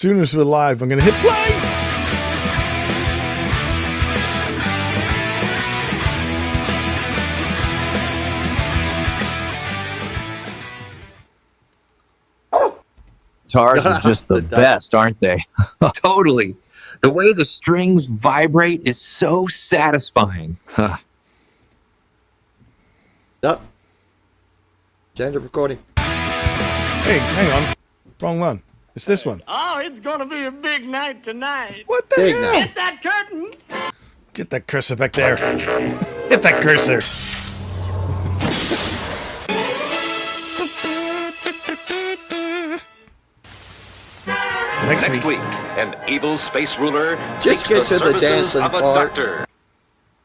soon as we're live, I'm going to hit play. Guitars are just the best, aren't they? Totally. The way the strings vibrate is so satisfying. Yep. Change of recording. Hey, hang on. Wrong one. It's this one. Oh, it's gonna be a big night tonight. What the Big hell? night. Hit that curtain. Get that cursor back there. Hit that cursor. Next week, an evil space ruler Just get to the dancing of a part. doctor.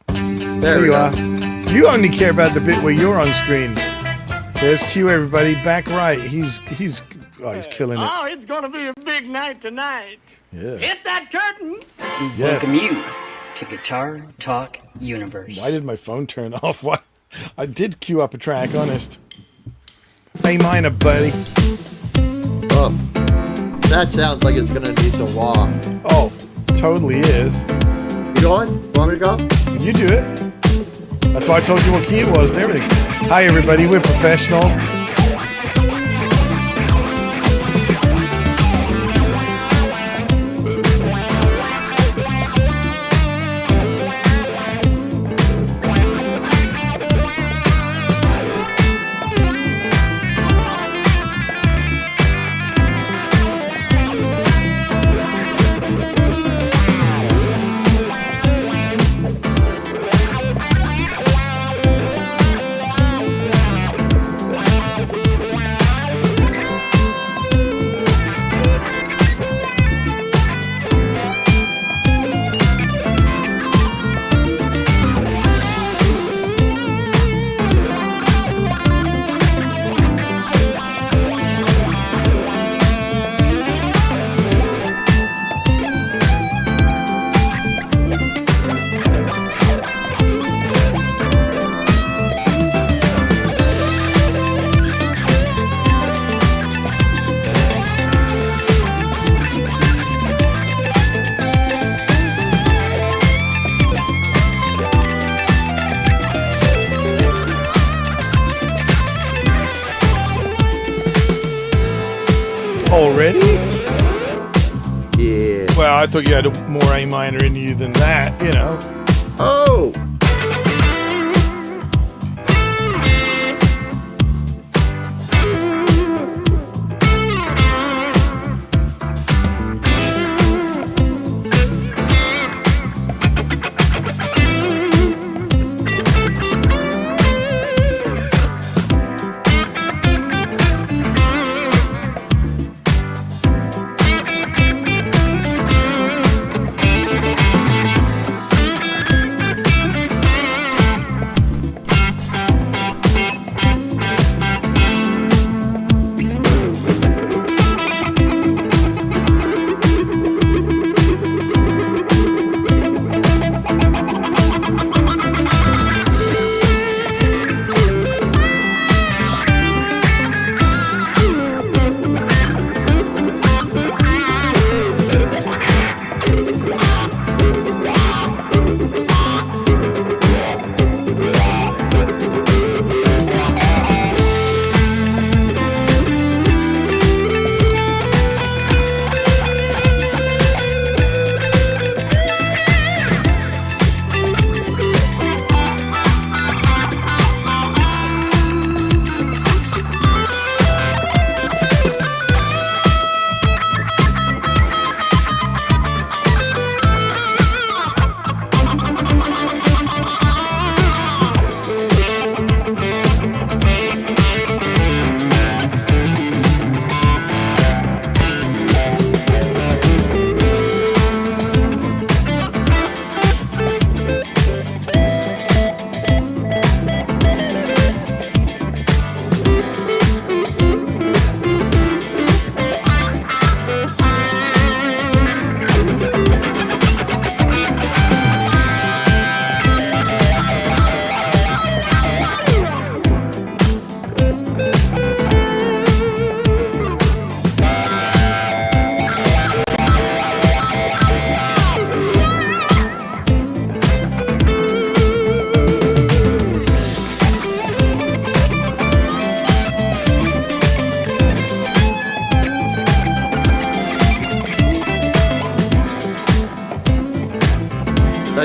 There we you go. are. You only care about the bit where you're on screen. There's Q, everybody. Back right. He's killing it. Oh, it's gonna be a big night tonight. Yeah. Hit that curtain. Yes. Welcome you to Guitar Talk Universe. Why did my phone turn off? What? I did queue up a track, honest. A minor, buddy. Oh, that sounds like it's gonna need some wah. Oh, totally is. You going? Want me to go? You do it. That's why I told you what key it was and everything. Hi, everybody. We're professional. Already? Yeah. Well, I thought you had more A minor in you than that, you know. Oh!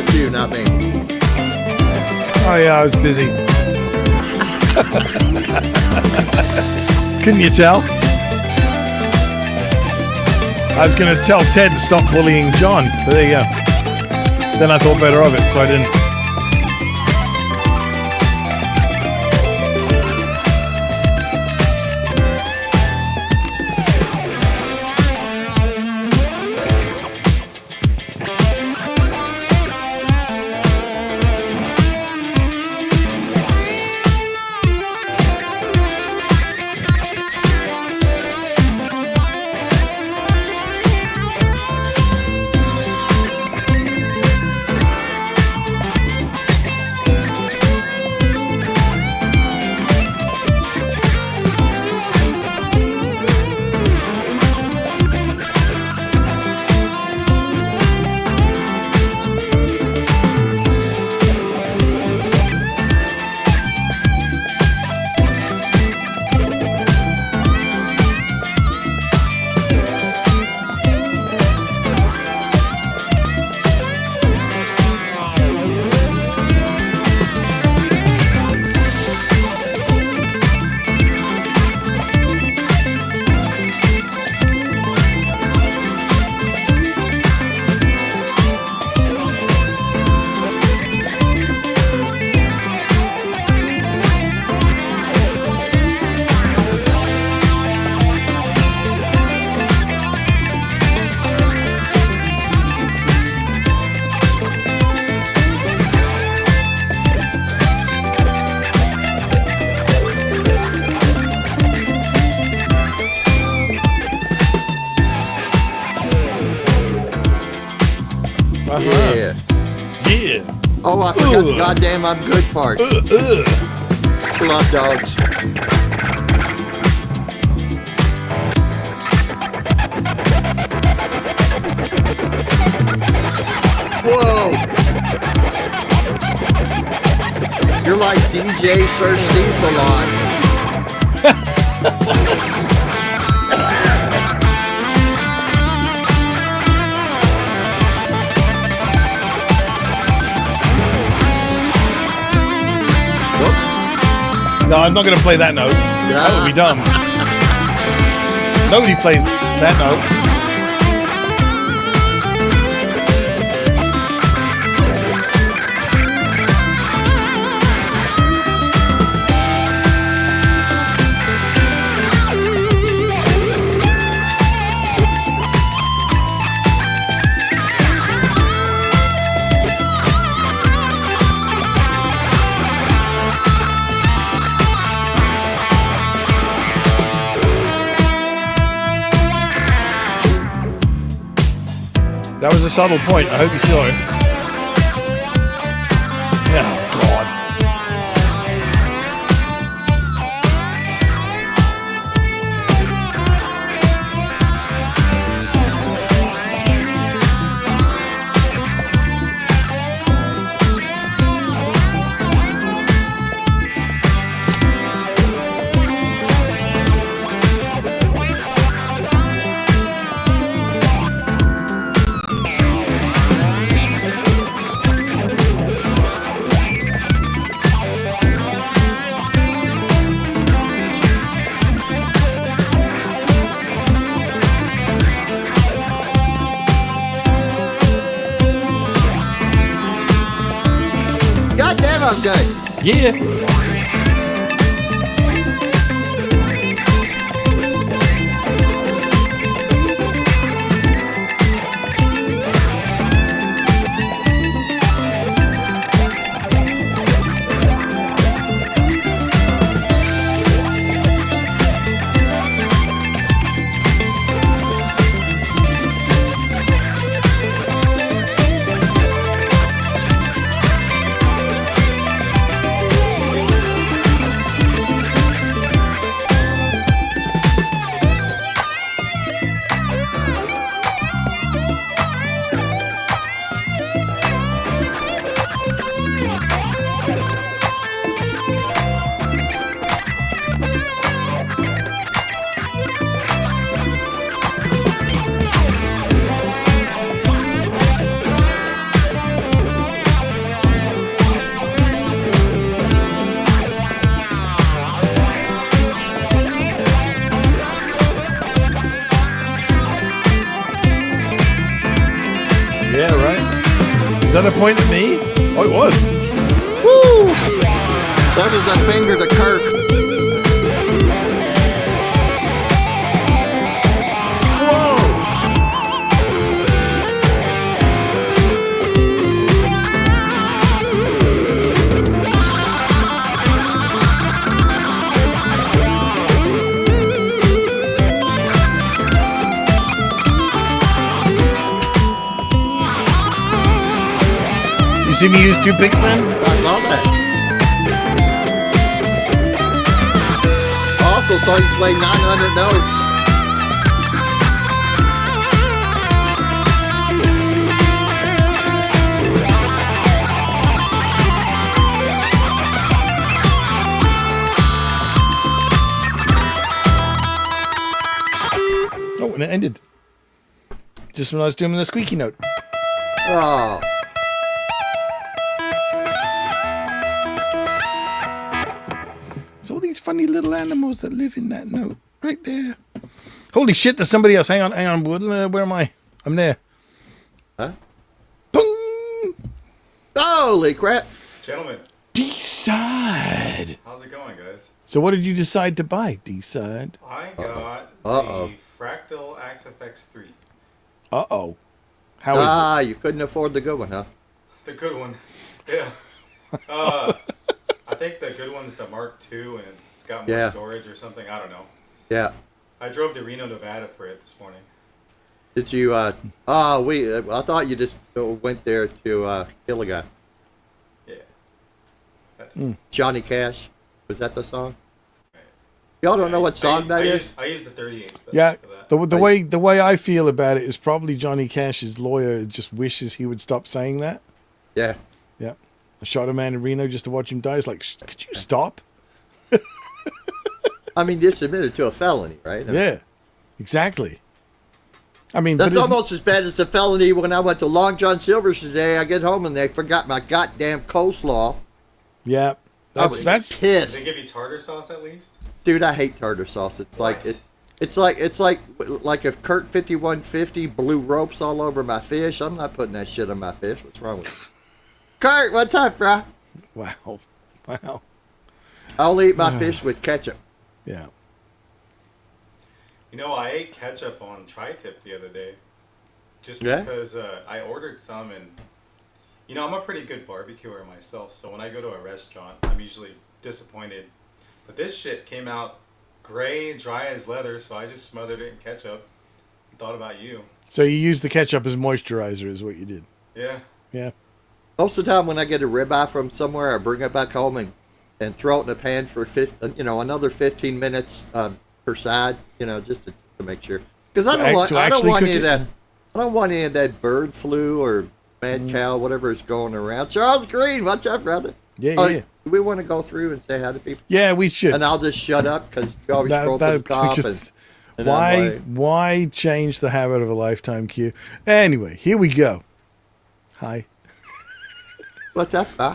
That's you, not me. Oh yeah, I was busy. Couldn't you tell? I was going to tell Ted to stop bullying John, but there you go. Then I thought better of it, so I didn't. Yeah. Yeah. Oh, I forgot the goddamn I'm good part. Love dogs. Whoa! You're like DJ Sir Steve's a lot. No, I'm not going to play that note. That would be dumb. Nobody plays that note. That was a subtle point. I hope you saw it. Oh, God. Goddamn, I'm good. Yeah. Is that a point at me? Oh, it was. Woo! That is a finger to Kirk. Whoa! You see me use 2 picks then? I saw that. Also saw you play 900 notes. Oh, and it ended. Just when I was doing the squeaky note. Oh. There's all these funny little animals that live in that note. Right there. Holy shit, there's somebody else. Hang on. Where am I? I'm there. Huh? Boom! Holy crap. Gentlemen, D-side. how's it going, guys? So what did you decide to buy, D-side? I got Uh-oh. the Fractal AXFX 3. Uh-oh. How is You couldn't afford the good one, huh? The good one. Yeah. I think the good one's the Mark II, and it's got more storage or something. I don't know. Yeah. I drove to Reno, Nevada for it this morning. Did you, I thought you just went there to kill a guy. Yeah. That's Johnny Cash. Was that the song? Y'all don't know what song that is? I used the 38. Yeah, For that. the way I feel about it is probably Johnny Cash's lawyer just wishes he would stop saying that. Yeah. Yeah. I shot a man in Reno just to watch him die. It's like, could you stop? I mean, you submitted to a felony, right? I mean, Yeah, exactly. I mean, that's but isn't- almost as bad as the felony when I went to Long John Silver's today. I get home and they forgot my goddamn coleslaw. Yeah, I was that's Did pissed. they give you tartar sauce at least? Dude, I hate tartar sauce. It's like What? it's like if Kurt 5150 blew ropes all over my fish. I'm not putting that shit on my fish. What's wrong with you? Kurt, what's up, bro? wow. I'll eat my fish with ketchup. Yeah. You know, I ate ketchup on tri-tip the other day. Just Yeah? because I ordered some, and you know, I'm a pretty good barbecuer myself, so when I go to a restaurant, I'm usually disappointed. But this shit came out gray, dry as leather, so I just smothered it in ketchup and thought about you. So you used the ketchup as moisturizer, is what you did. Yeah. Yeah. Most of the time when I get a ribeye from somewhere, I bring it back home and throw it in the pan for another 15 minutes per side, just to make sure. Because I don't want any of that. I don't want any of that bird flu or mad cow, whatever is going around. Charles Green, what's up, brother? Yeah. Do we want to go through and say hi to people? Yeah, we should. And I'll just shut up because you always scroll to the top. And Why change the habit of a lifetime cue? Anyway, here we go. Hi. What's up, huh?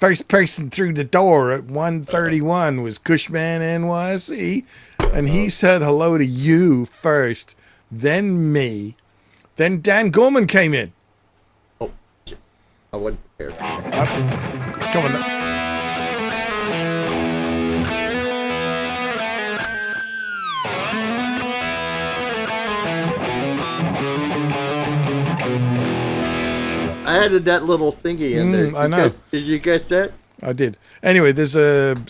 First person through the door at 1:31 was Cushman NYC, and he said hello to you first, then me, then Dan Gorman came in. Oh, shit. I wasn't prepared. Come on. I added that little thingy in there. I know. Did you catch that? I did. Anyway, there's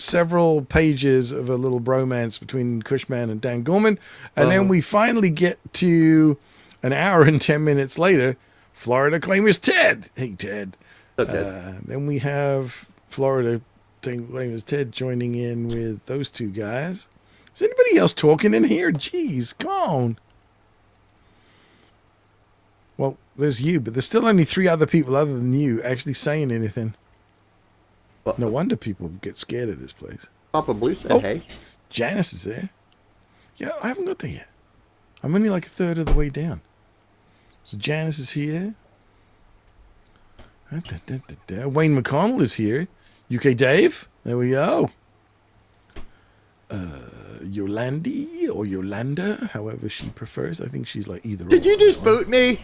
several pages of a little bromance between Cushman and Dan Gorman, and then we finally get to an hour and 10 minutes later, Florida claimers Ted. Hey, Ted. Okay. Then we have Florida claimers Ted joining in with those two guys. Is anybody else talking in here? Jeez, come on. Well, there's you, but there's still only 3 other people other than you actually saying anything. No wonder people get scared of this place. Papa Blue said, hey. Janice is there. Yeah, I haven't got there yet. I'm only like a third of the way down. So Janice is here. Wayne McConnell is here. UK Dave. There we go. Yolandi or Yolanda, however she prefers. I think she's like either. Did you just boot me?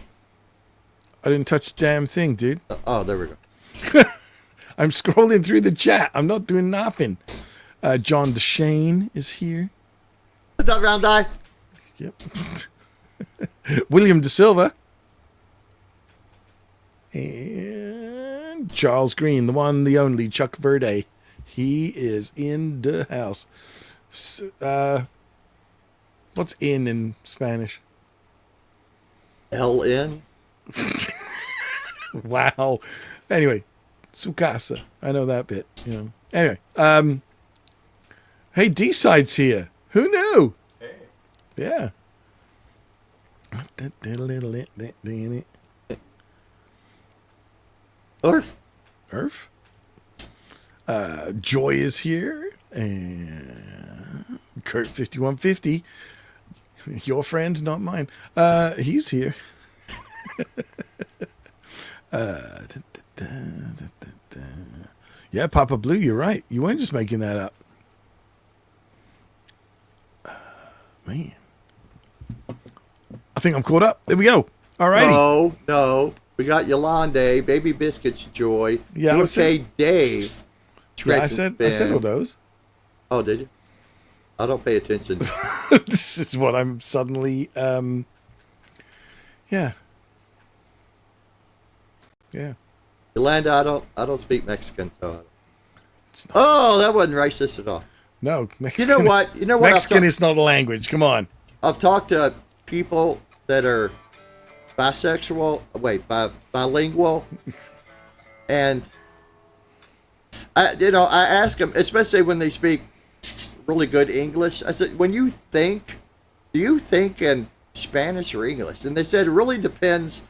I didn't touch the damn thing, dude. Oh, there we go. I'm scrolling through the chat. I'm not doing nothing. John DeShane is here. That round die. Yep. William De Silva. And Charles Green, the one, the only, Chuck Verde. He is in the house. What's in Spanish? LN. Wow. Anyway, su casa. I know that bit. You know. Anyway, hey, D-Side's here. Who knew? Hey. Yeah. Orf. Earth. Joy is here. And Kurt 5150. Your friend, not mine. He's here. Yeah, Papa Blue, you're right. You weren't just making that up. Man. I think I'm caught up. There we go. All right. No. We got Yolande, Baby Biscuits, Joy. Yeah, UK Dave. Yeah, I said all those. Oh, did you? I don't pay attention. This is what I'm suddenly yeah. Yolanda, I don't speak Mexican, so oh, that wasn't racist at all. No, Mexican, You know what? Mexican is not a language. Come on. I've talked to people that are bilingual, and I ask them, especially when they speak really good English. I said, do you think in Spanish or English? And they said it really depends,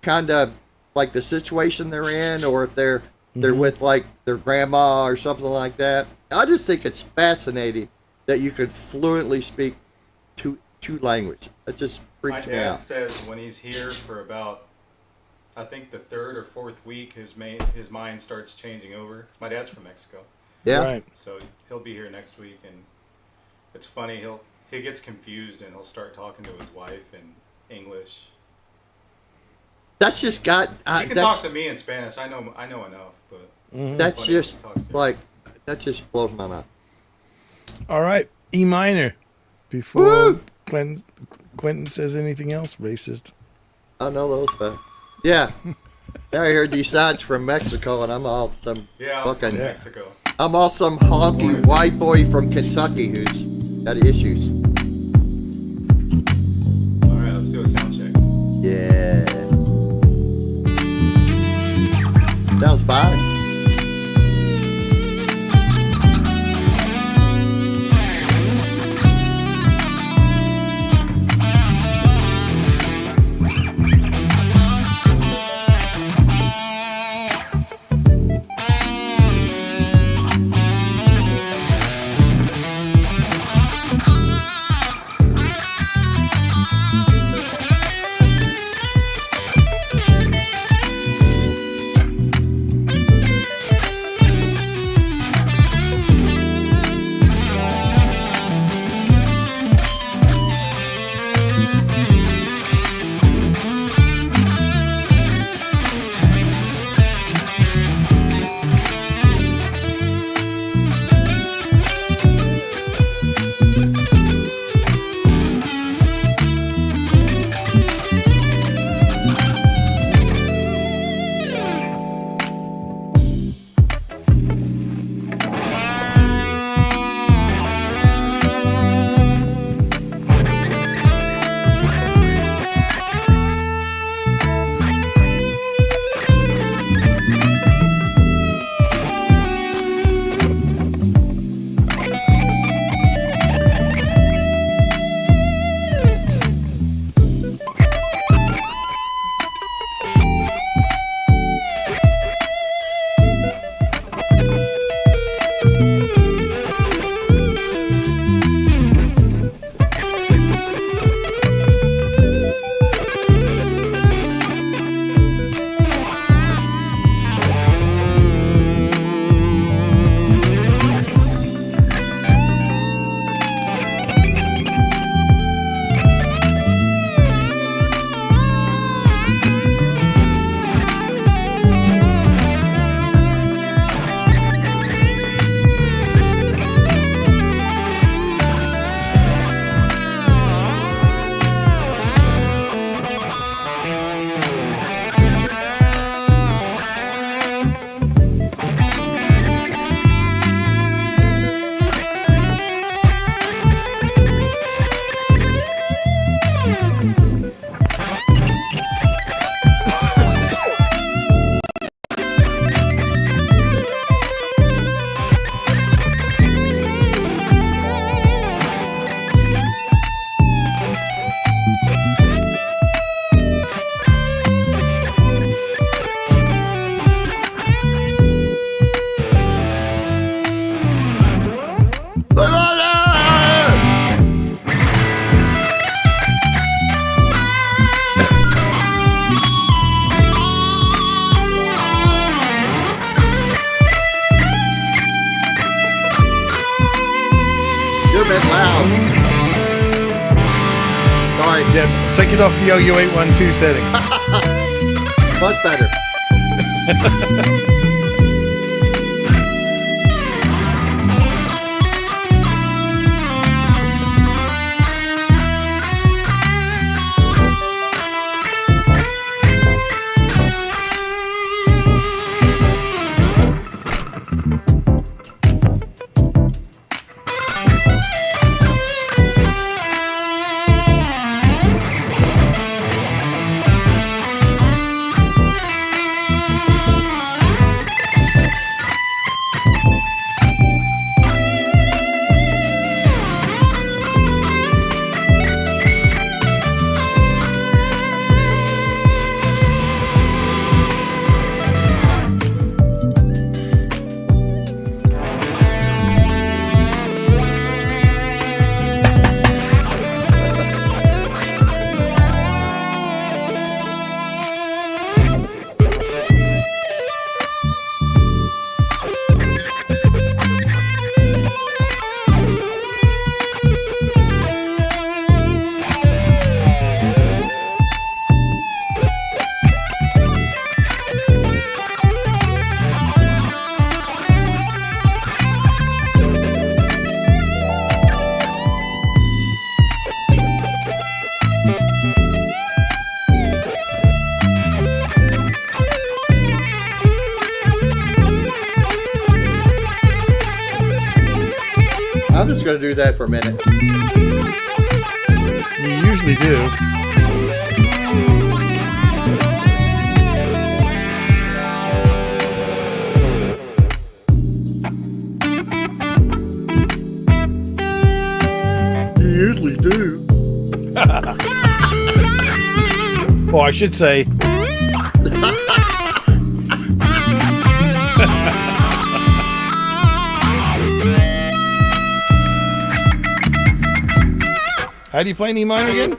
kind of like the situation they're in, or if they're with like their grandma or something like that. I just think it's fascinating that you could fluently speak two languages. That just freaks My me dad out. says when he's here for about, I think the third or fourth week, his mind starts changing over. 'Cause my dad's from Mexico, Yeah. Right. so he'll be here next week, and it's funny. He gets confused and he'll start talking to his wife in English. That's just got. He can talk to me in Spanish. I know enough, but That's funny when just he talks to me. like that just blows my mind. All right. E minor. Before Quentin says anything else, racist. I know those facts. Yeah. Now I heard these sides from Mexico, and I'm all some I'm fucking. from Mexico. I'm all some honky white boy from Kentucky who's got issues. All right, let's do a sound check. Yeah. Sounds fine. Yeah, take it off the OU812 setting. Much better. I'm just going to do that for a minute. You usually do. You usually do. Well, I should say. How do you play an E minor again?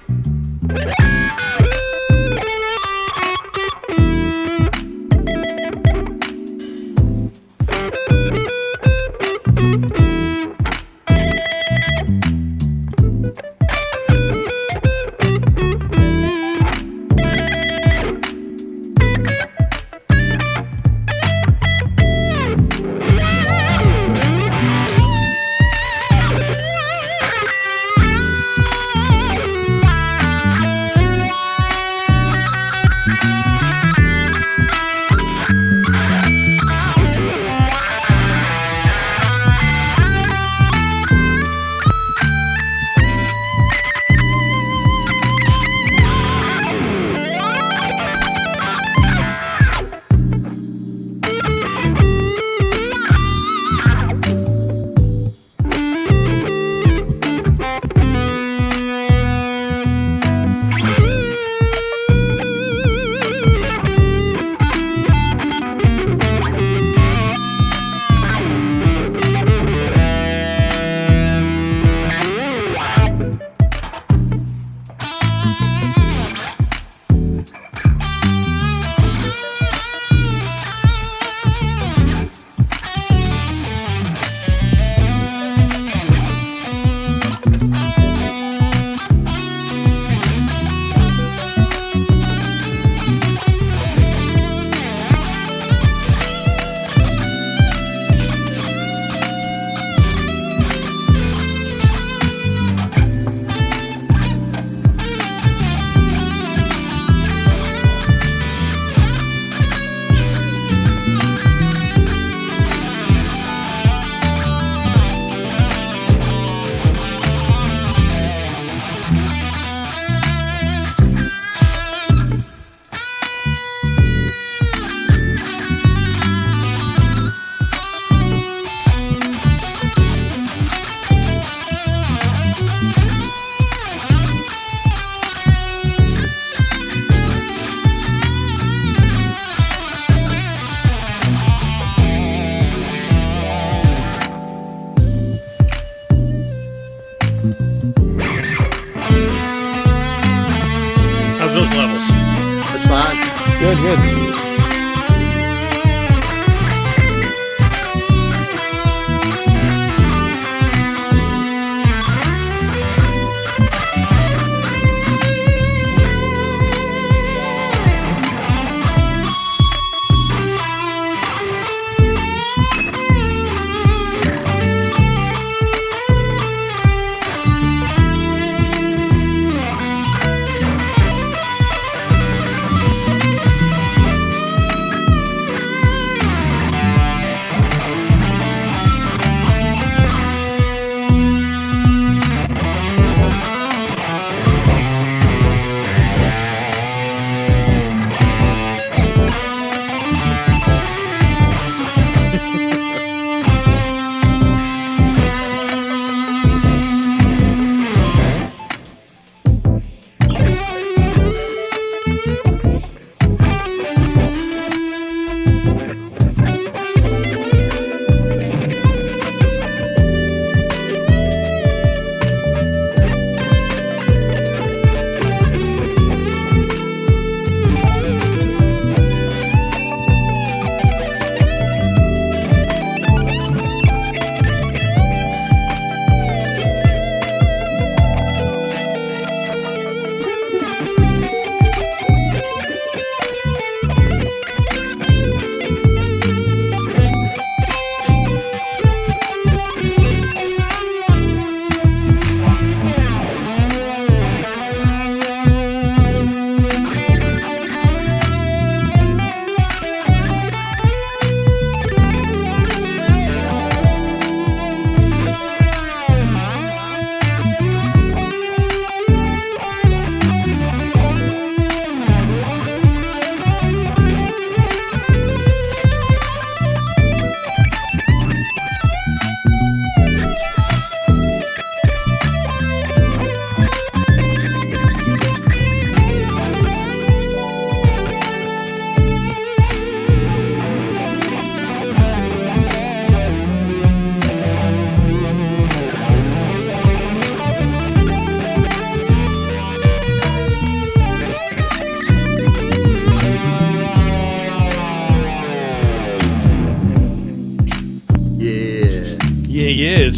How's those levels? That's fine. Good, good.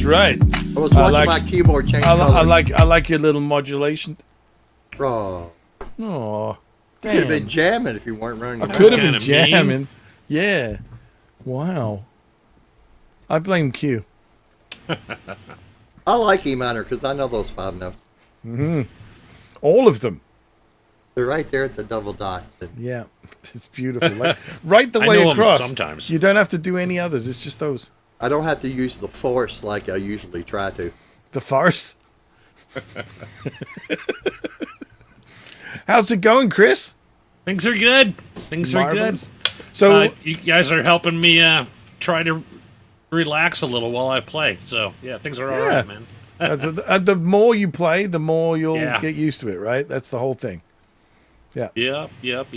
right. I was watching like- my keyboard change I colors. like your little modulation. Oh, Oh, you could have been damn. jamming if you weren't running. I your could have Kinda been mean. jamming. Yeah. Wow. I blame Q. I like E minor because I know those 5 notes. All of them. They're right there at the double dots. And Yeah. It's beautiful. Like, right the I way know 'em across. sometimes. You don't have to do any others. It's just those. I don't have to use the force like I usually try to. The farce. How's it going, Chris? Things are good. Things are Marvelous. good. So, You guys are helping me try to relax a little while I play. So, yeah, things are all Yeah. right, man. the more you play, the more you'll Yeah. get used to it, right? That's the whole thing. Yeah. Yep.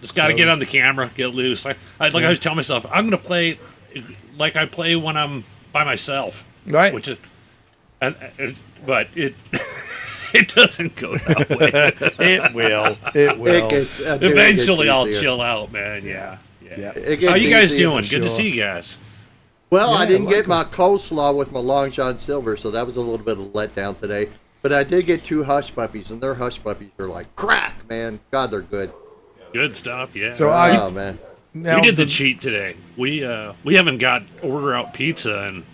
Just got to get on the camera, get loose. I was telling myself, I'm going to play like I play when I'm by myself. Right. Which is, but it it doesn't go that way. It will. It will. It gets, dude, it Eventually, gets I'll easier. chill out, man. Yeah. Yeah. It gets How you guys easier. doing? Good to sure. see you guys. Well, I Yeah, didn't like get my coleslaw with my Long John Silver, so that was a little bit of a letdown today. But I did get 2 hush puppies, and their hush puppies are like crack, man. God, they're good. Good stuff. Yeah. So Oh man, now we did the cheat today. We haven't got order out pizza in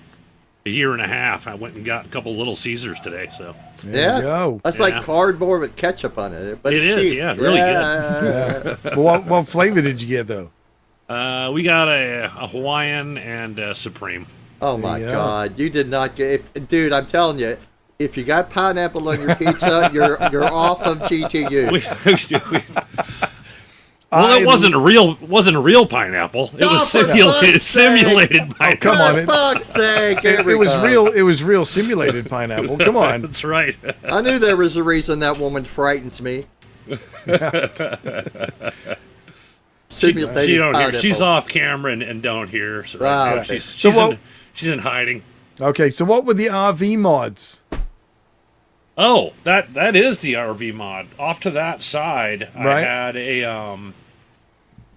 a year and a half. I went and got a couple Little Caesars today. So There yeah, you go. that's Yeah. like cardboard with ketchup on it. But It it's is, cheap. yeah, really good. Well, what flavor did you get though? we got a Hawaiian and a Supreme. Oh my Yeah. God, you did not get, dude. I'm telling you, if you got pineapple on your pizza, you're off of GTU. Well, I- it wasn't a real pineapple. It Oh, was for fuck's simulated sake. pineapple. Come on, For fuck's sake, here It we was go. real. It was real simulated pineapple. Come on. That's right. I knew there was a reason that woman frightens me. Simulated She don't hear. pineapple. She's off camera and don't hear. So Ah, okay. she's in hiding. Okay, so what were the RV mods? Oh, that is the RV mod. Off to that side, Right. I had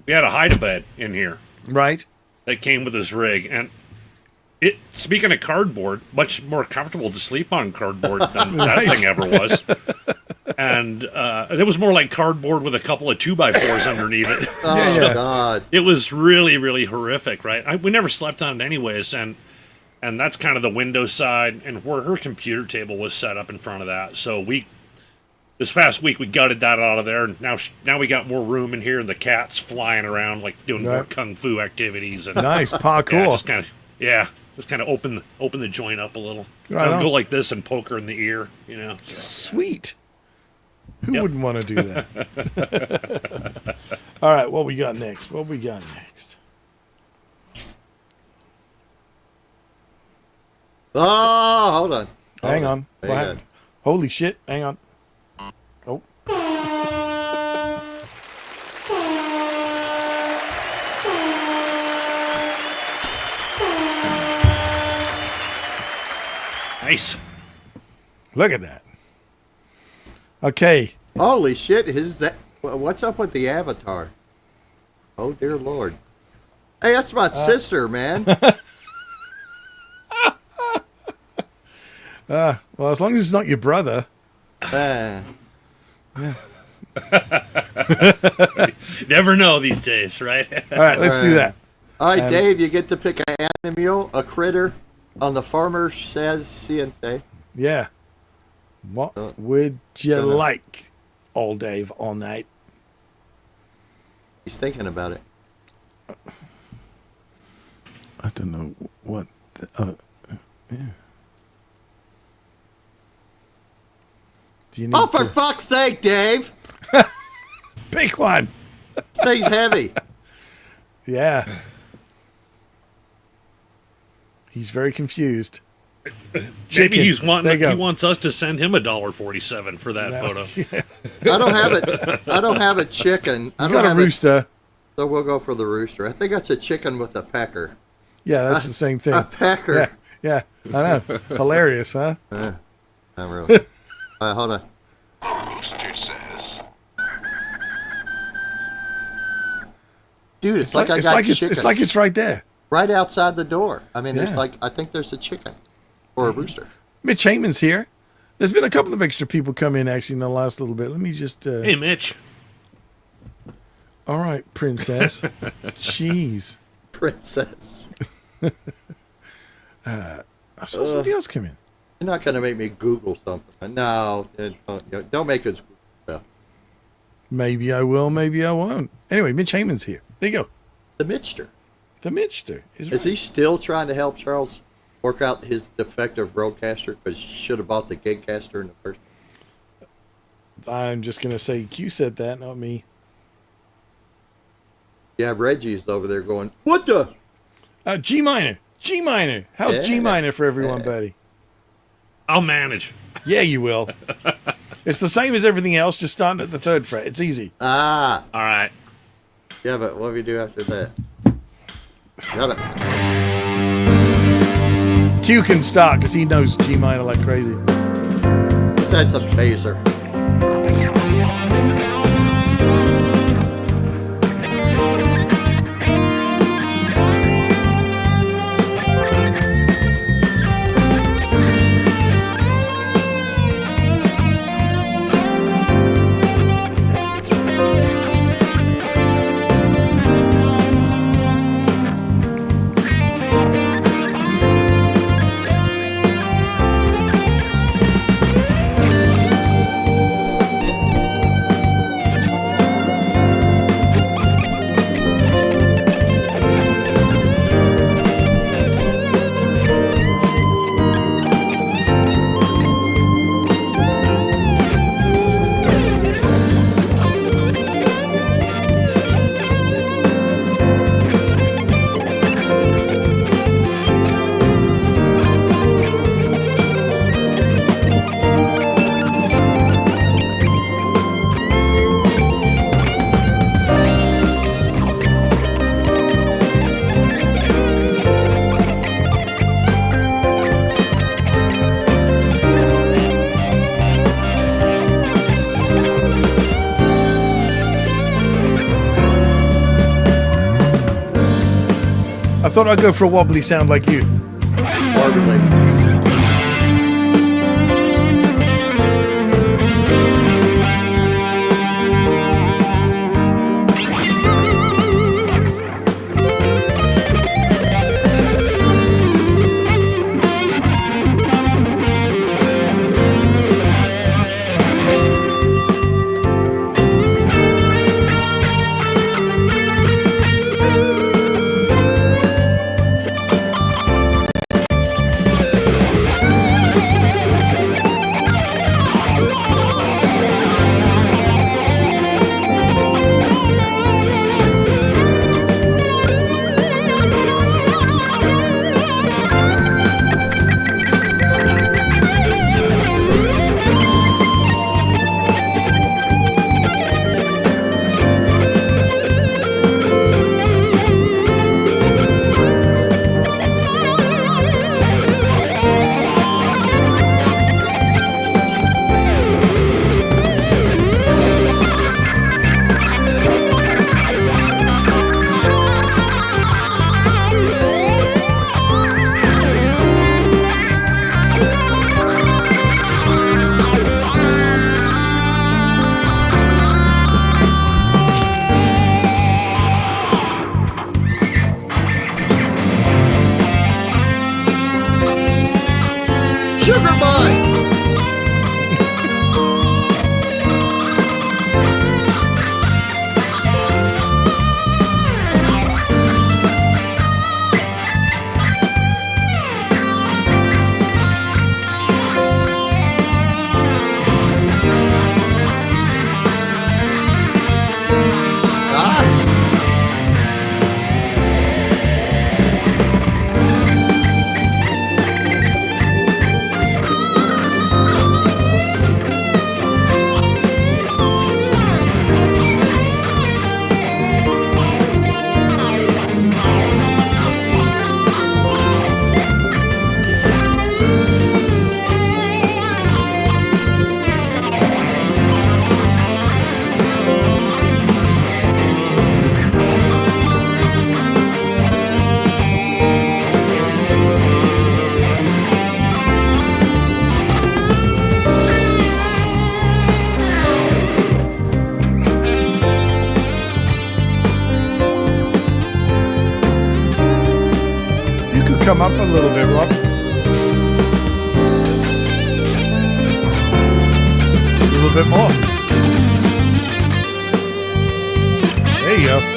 we had a hide-a-bed in here Right. that came with this rig, and it. Speaking of cardboard, much more comfortable to sleep on cardboard than that Right. thing ever was. And it was more like cardboard with a couple of 2x4s underneath it. Oh Yeah. God. It was really, really horrific, right? We never slept on it anyways, and that's kind of the window side, and where her computer table was set up in front of that. So this past week we gutted that out of there, and now we got more room in here, and the cat's flying around like doing more Right. kung fu activities and Nice parkour. just kind of open the joint up a little. Right on. Go like this and poke her in the ear, you know. Sweet. Who Yep. wouldn't want to do that? All right, what we got next? What we got next? Oh, hold on. Hang on. There What you happened? Holy shit. Hang on. Oh. Nice. Look at that. Okay. Holy shit! What's up with the avatar? Oh dear Lord! Hey, that's my sister, man. Well, as long as it's not your brother. Never know these days, right? All right, let's do that. All right, Dave, you get to pick an animal, a critter, on the Farmer Says CNC. Yeah. What Uh, would you gonna- like all day, all night? He's thinking about it. I don't know what. Yeah. Do you need Oh, for to fuck's sake, Dave! pick one? This thing's heavy. Yeah. He's very confused. Maybe Chicken. he's There you go. he wants us to send him $1.47 for that photo. I don't have it. I don't have a chicken. I You don't got a have rooster. so we'll go for the rooster. I think that's a chicken with a pecker. Yeah, that's the same thing. A pecker. Yeah, I know. Hilarious, huh? Not really. All right, hold on. Dude, it's like I got chicken it's right there. right outside the door. I mean, there's Yeah. like I think there's a chicken. or a rooster. Mitch Heyman's here. There's been a couple of extra people come in actually in the last little bit. Let me just. Hey, Mitch. All right, princess. Jeez. Princess. I saw somebody else come in. You're not going to make me Google something. No, don't make us. Maybe I will, maybe I won't. Anyway, Mitch Heyman's here. There you go. The Mitchster. The Mitchster is Is right. he still trying to help Charles work out his defective Roadcaster? Because he should have bought the Gigcaster in the first place. I'm just going to say Q said that, not me. Yeah, Reggie's over there going, what the? G minor. G minor. How's Yeah. G minor for everyone, buddy? I'll manage. Yeah, you will. It's the same as everything else, just starting at the 3rd fret. It's easy. Ah. All right. Yeah, but what do you do after that? Shut up. Q can start because he knows G minor like crazy. Let's add some phaser. I thought I'd go for a wobbly sound like you. Morbidly. come up a little bit, Rob. A little bit more. There you go.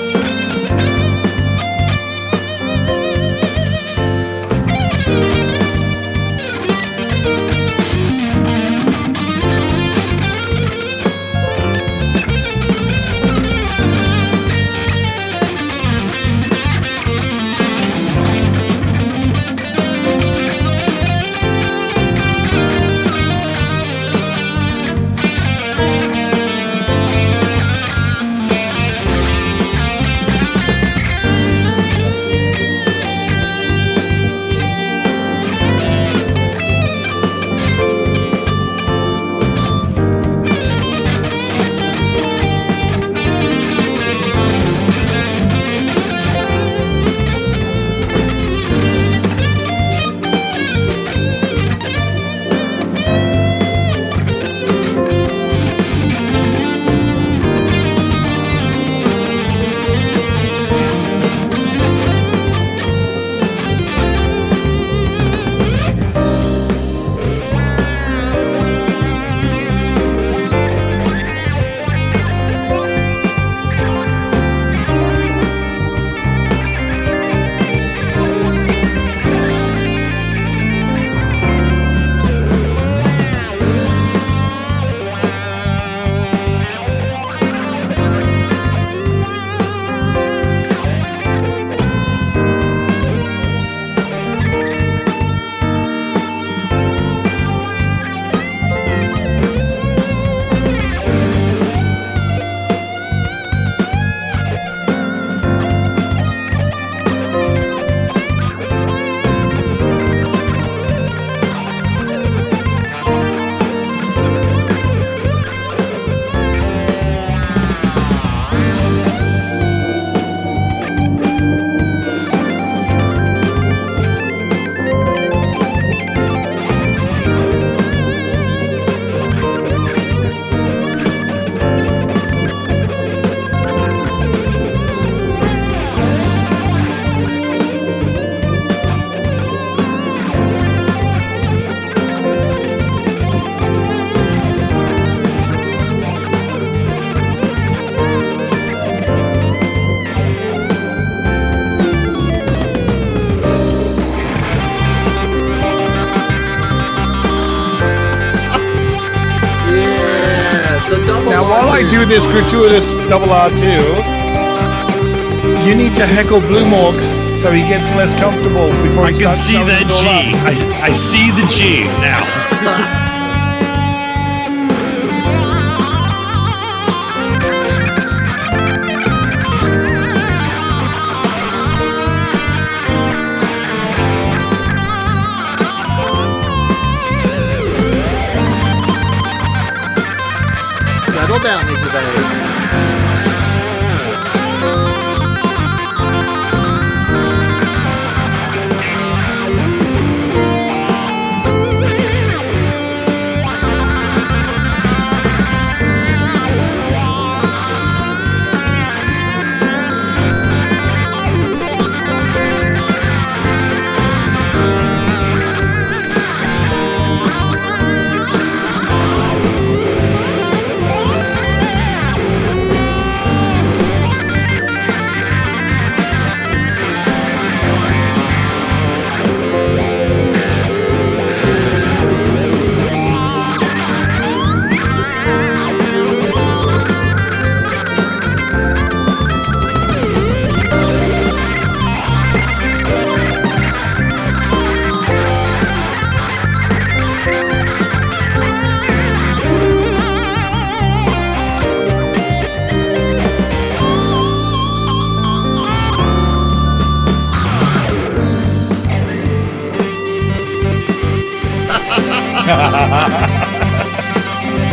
While I do this gratuitous double R2, you need to heckle Blue Morgs so he gets less comfortable before I he can starts see showing that us all G. up. I see the G now. Settle down, Nicky Bay.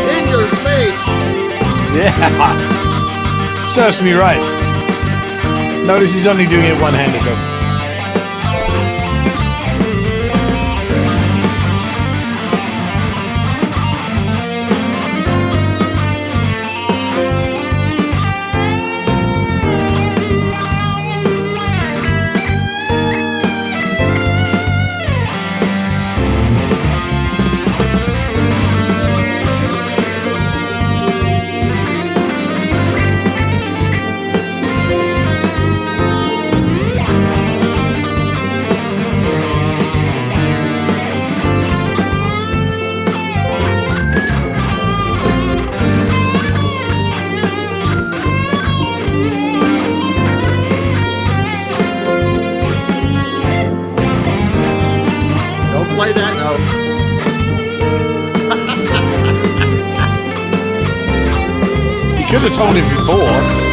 In your face. Yeah. Serves me right. Notice he's only doing it one-handed though. have told him before.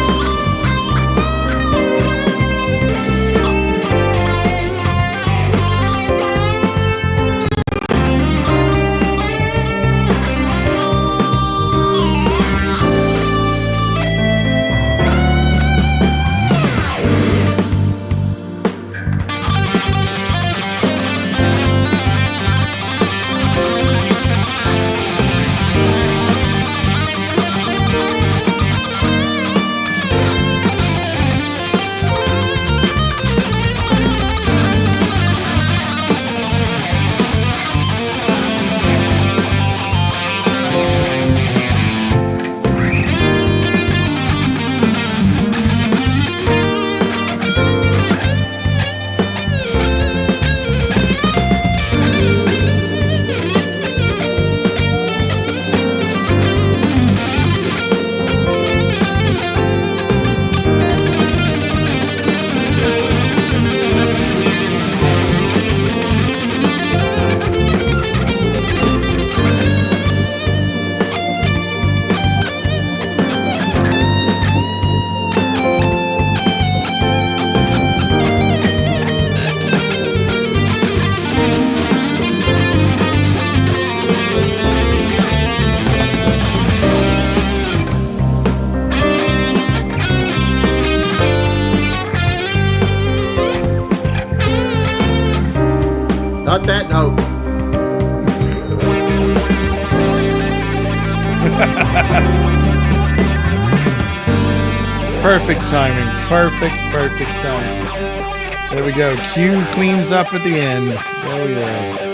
Not that note. Perfect timing. Perfect timing. There we go. Q cleans up at the end. There we go.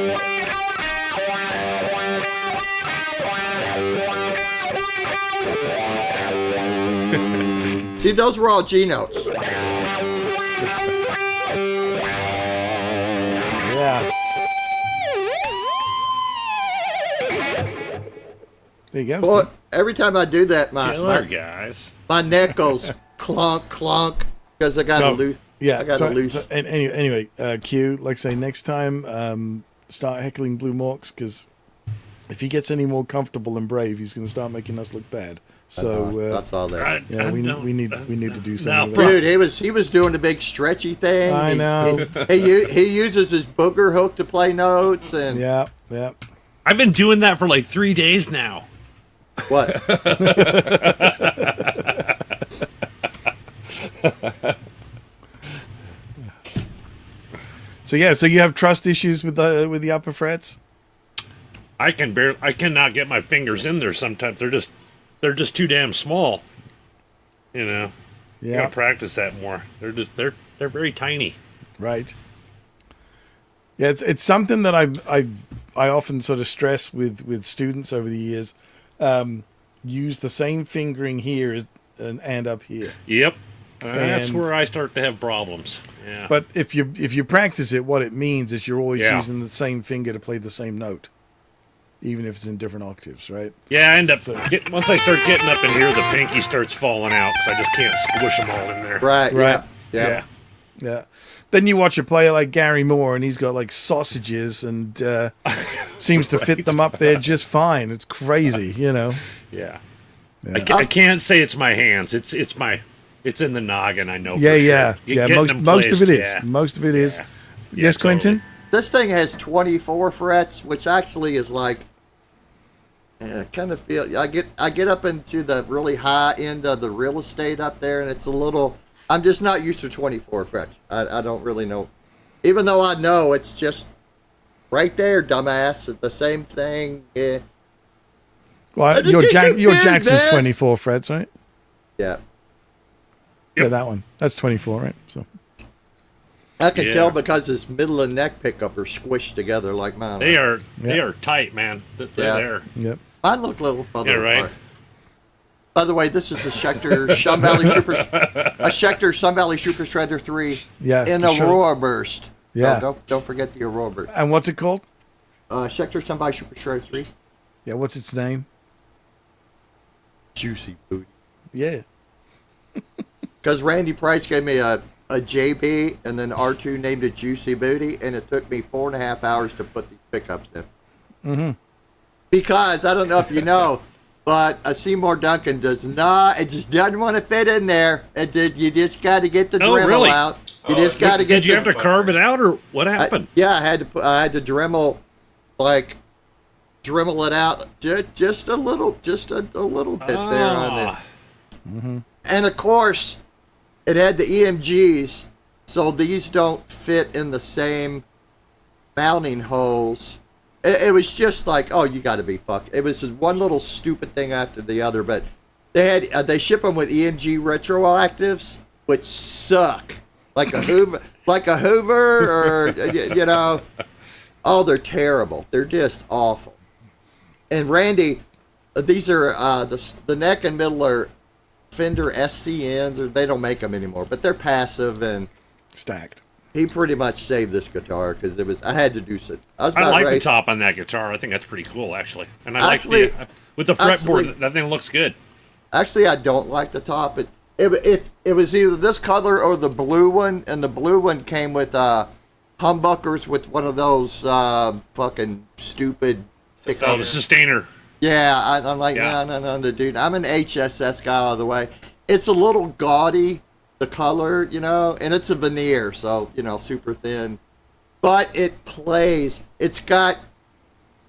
See, those were all G notes. Yeah. There you go. Well, every time I do that, Killer, guys. my neck goes clunk, clunk, because I got to lose. Yeah. I got to lose. And anyway, Q, like I say, next time, start heckling Blue Morks, because if he gets any more comfortable and brave, he's going to start making us look bad. So that's all that. yeah, we need to do something. No, Dude, he was doing the big stretchy thing. I know. He uses his booger hook to play notes and Yeah. I've been doing that for like 3 days now. what? So you have trust issues with the upper frets? I cannot get my fingers in there sometimes. They're just too damn small. You know. You Yeah. gotta practice that more. They're very tiny. Right. Yeah, it's something that I often sort of stress with students over the years. Use the same fingering here and up here. Yep. That's And- where I start to have problems. Yeah. But if you practice it, what it means is you're always Yeah. using the same finger to play the same note, even if it's in different octaves, right? yeah, I end up once I start getting up in here, the pinky starts falling out because I just can't squish them all in there. Right. Right. Yeah. Yeah. Then you watch a player like Gary Moore, and he's got like sausages, and seems to fit them up there just fine. It's crazy, you know. Yeah. Yeah. I can't say it's my hands. It's in the noggin. I know. Yeah, for yeah, sure. yeah. Getting them Most of placed, it is. yeah. Most of it is. Yeah. Yes, totally. Quentin. This thing has 24 frets, which actually is like kind of feel. I get up into the really high end of the real estate up there, and it's a little. I'm just not used to 24 frets. I don't really know, even though I know it's just right there, dumbass. The same thing. Yeah. Well, didn't your get confused, Jackson's man. 24 frets, right? Yeah. Yeah, that one. That's 24, right? So. I can Yeah. tell because his middle and neck pickup are squished together like mine. They are tight, man. They're Yeah. there. Yep. Mine look a little further Yeah, right. apart. By the way, this is the Schecter Sun Valley Super Shredder 3 Yes, in for sure. Aurora Burst. Yeah. Don't forget the Aurora Burst. And what's it called? Schecter Sun Valley Super Shredder 3. Yeah, what's its name? Juicy booty. Yeah. Because Randy Price gave me a JB, and then R2 named it Juicy Booty, and it took me 4.5 hours to put these pickups in. Mm-hmm. Because, I don't know if you know, But a Seymour Duncan does not. It just doesn't want to fit in there. You just got to get the Dremel really? out. You just got to get. Did you have to carve it out, or what happened? Yeah, I had to Dremel, Dremel it out just a little bit there on there. Mm-hmm. And of course, it had the EMGs, so these don't fit in the same mounting holes. It was just like, oh, you got to be fucked. It was just one little stupid thing after the other, but they ship them with EMG retroactives, which suck. Like a Hoover, or you know, oh, they're terrible. They're just awful. And Randy, these are the neck and middle are Fender SCNs, or they don't make them anymore, but they're passive and stacked. He pretty much saved this guitar because I had to do so. I like the top on that guitar. I think that's pretty cool, actually. And I like with the fretboard. That thing looks good. Actually, I don't like the top. It was either this color or the blue one, and the blue one came with humbuckers with one of those fucking stupid. Oh, the sustainer. Yeah, I'm like, no, dude. I'm an HSS guy all the way. It's a little gaudy, the color, you know, and it's a veneer, so, you know, super thin. But it plays. It's got,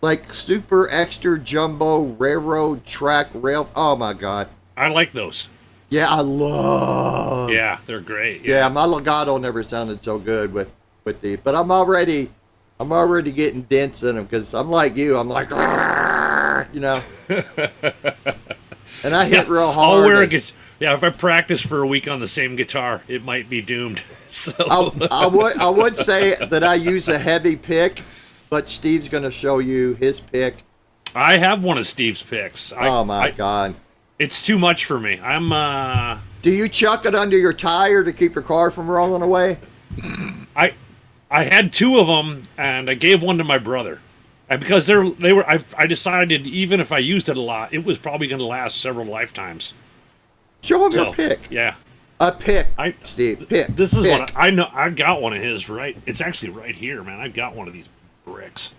like, super extra jumbo railroad track rail. Oh, my God. I like those. Yeah, I love. Yeah, they're great. Yeah, my legato never sounded so good with these. But I'm already getting dents in them because I'm like you. I'm like, you know. And I hit real hard. I'll wear if I practice for a week on the same guitar, it might be doomed. So I would say that I use a heavy pick, but Steve's going to show you his pick. I have one of Steve's picks. Oh my God. It's too much for me. Do you chuck it under your tire to keep your car from rolling away? I had two of them, and I gave one to my brother, and because I decided even if I used it a lot, it was probably going to last several lifetimes. Show him your pick. Yeah, a pick. Steve, pick. This is pick. what I know. I got one of his. Right, it's actually right here, man. I've got one of these bricks.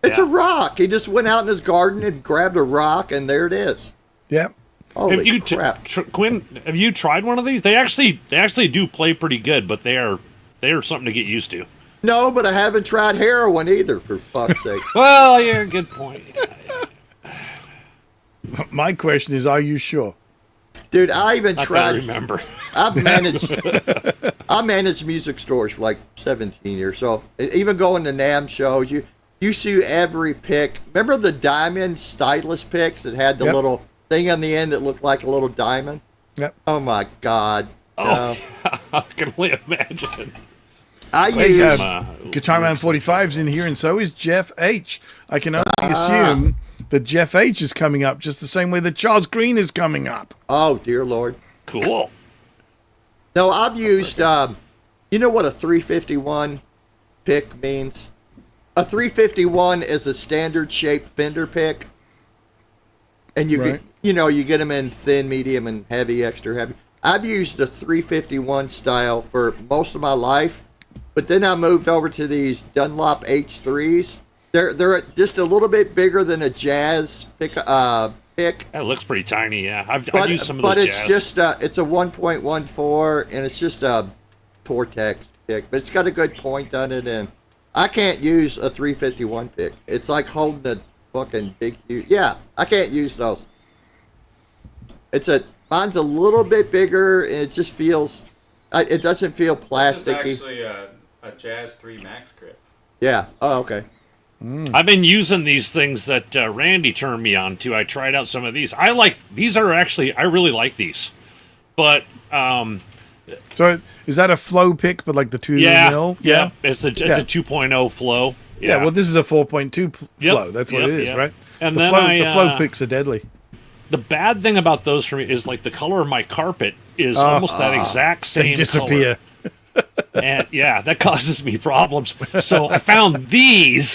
It's a rock. He just went out in his garden and grabbed a rock, and there it is. Yep. Holy crap. Quinn, have you tried one of these? They actually do play pretty good, but they are something to get used to. No, but I haven't tried heroin either, for fuck's sake. Well, yeah, good point. My question is, are you sure? Dude, I even tried. I remember. I managed music stores for like 17 years. So even going to NAMM shows, you see every pick. Remember the diamond stylus picks that had the little thing on the end that looked like a little diamond? Yep. Oh my God. Oh, I can only imagine. I use Guitar Man 45's in here, and so is Jeff H. I can only assume that Jeff H is coming up just the same way that Charles Green is coming up. Oh, dear Lord. Cool. No, I've used, you know what a 351 pick means? A 351 is a standard shaped Fender pick. And you get them in thin, medium, and heavy, extra heavy. I've used the 351 style for most of my life, but then I moved over to these Dunlop H3s. They're just a little bit bigger than a jazz pick. That looks pretty tiny, yeah. I've used some of but those it's jazz. just it's a 1.14, and it's just a Tortex pick, but it's got a good point on it, and I can't use a 351 pick. It's like holding a fucking big, huge. Yeah, I can't use those. Mine's a little bit bigger, and it just feels. It doesn't feel plasticky. This is actually a Jazz 3 Max grip. Yeah. Oh, okay. I've been using these things that Randy turned me on to. I tried out some of these. I really like these. But so is that a flow pick, but like the 2 mil? Yeah. It's a 2.0 flow. Yeah. Well, this is a 4.2 flow. That's what it is, right? And the flow picks are deadly. The bad thing about those for me is like the color of my carpet is almost that exact same. They disappear. Color. And yeah, that causes me problems. So I found these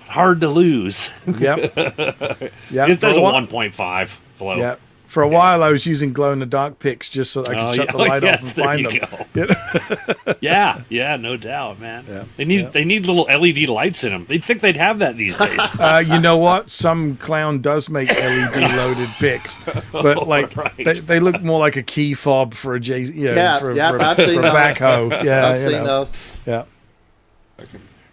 hard to lose. Yep. There's a 1.5 flow. Yep. For a while, I was using glow-in-the-dark picks just so that I could shut the light off and find them. Yeah, no doubt, man. Yeah, They need little LED lights in them. They'd think they'd have that these days. You know what? Some clown does make LED-loaded picks, but like they look more like a key fob for a for a backhoe. Yeah, I've seen those. Yeah.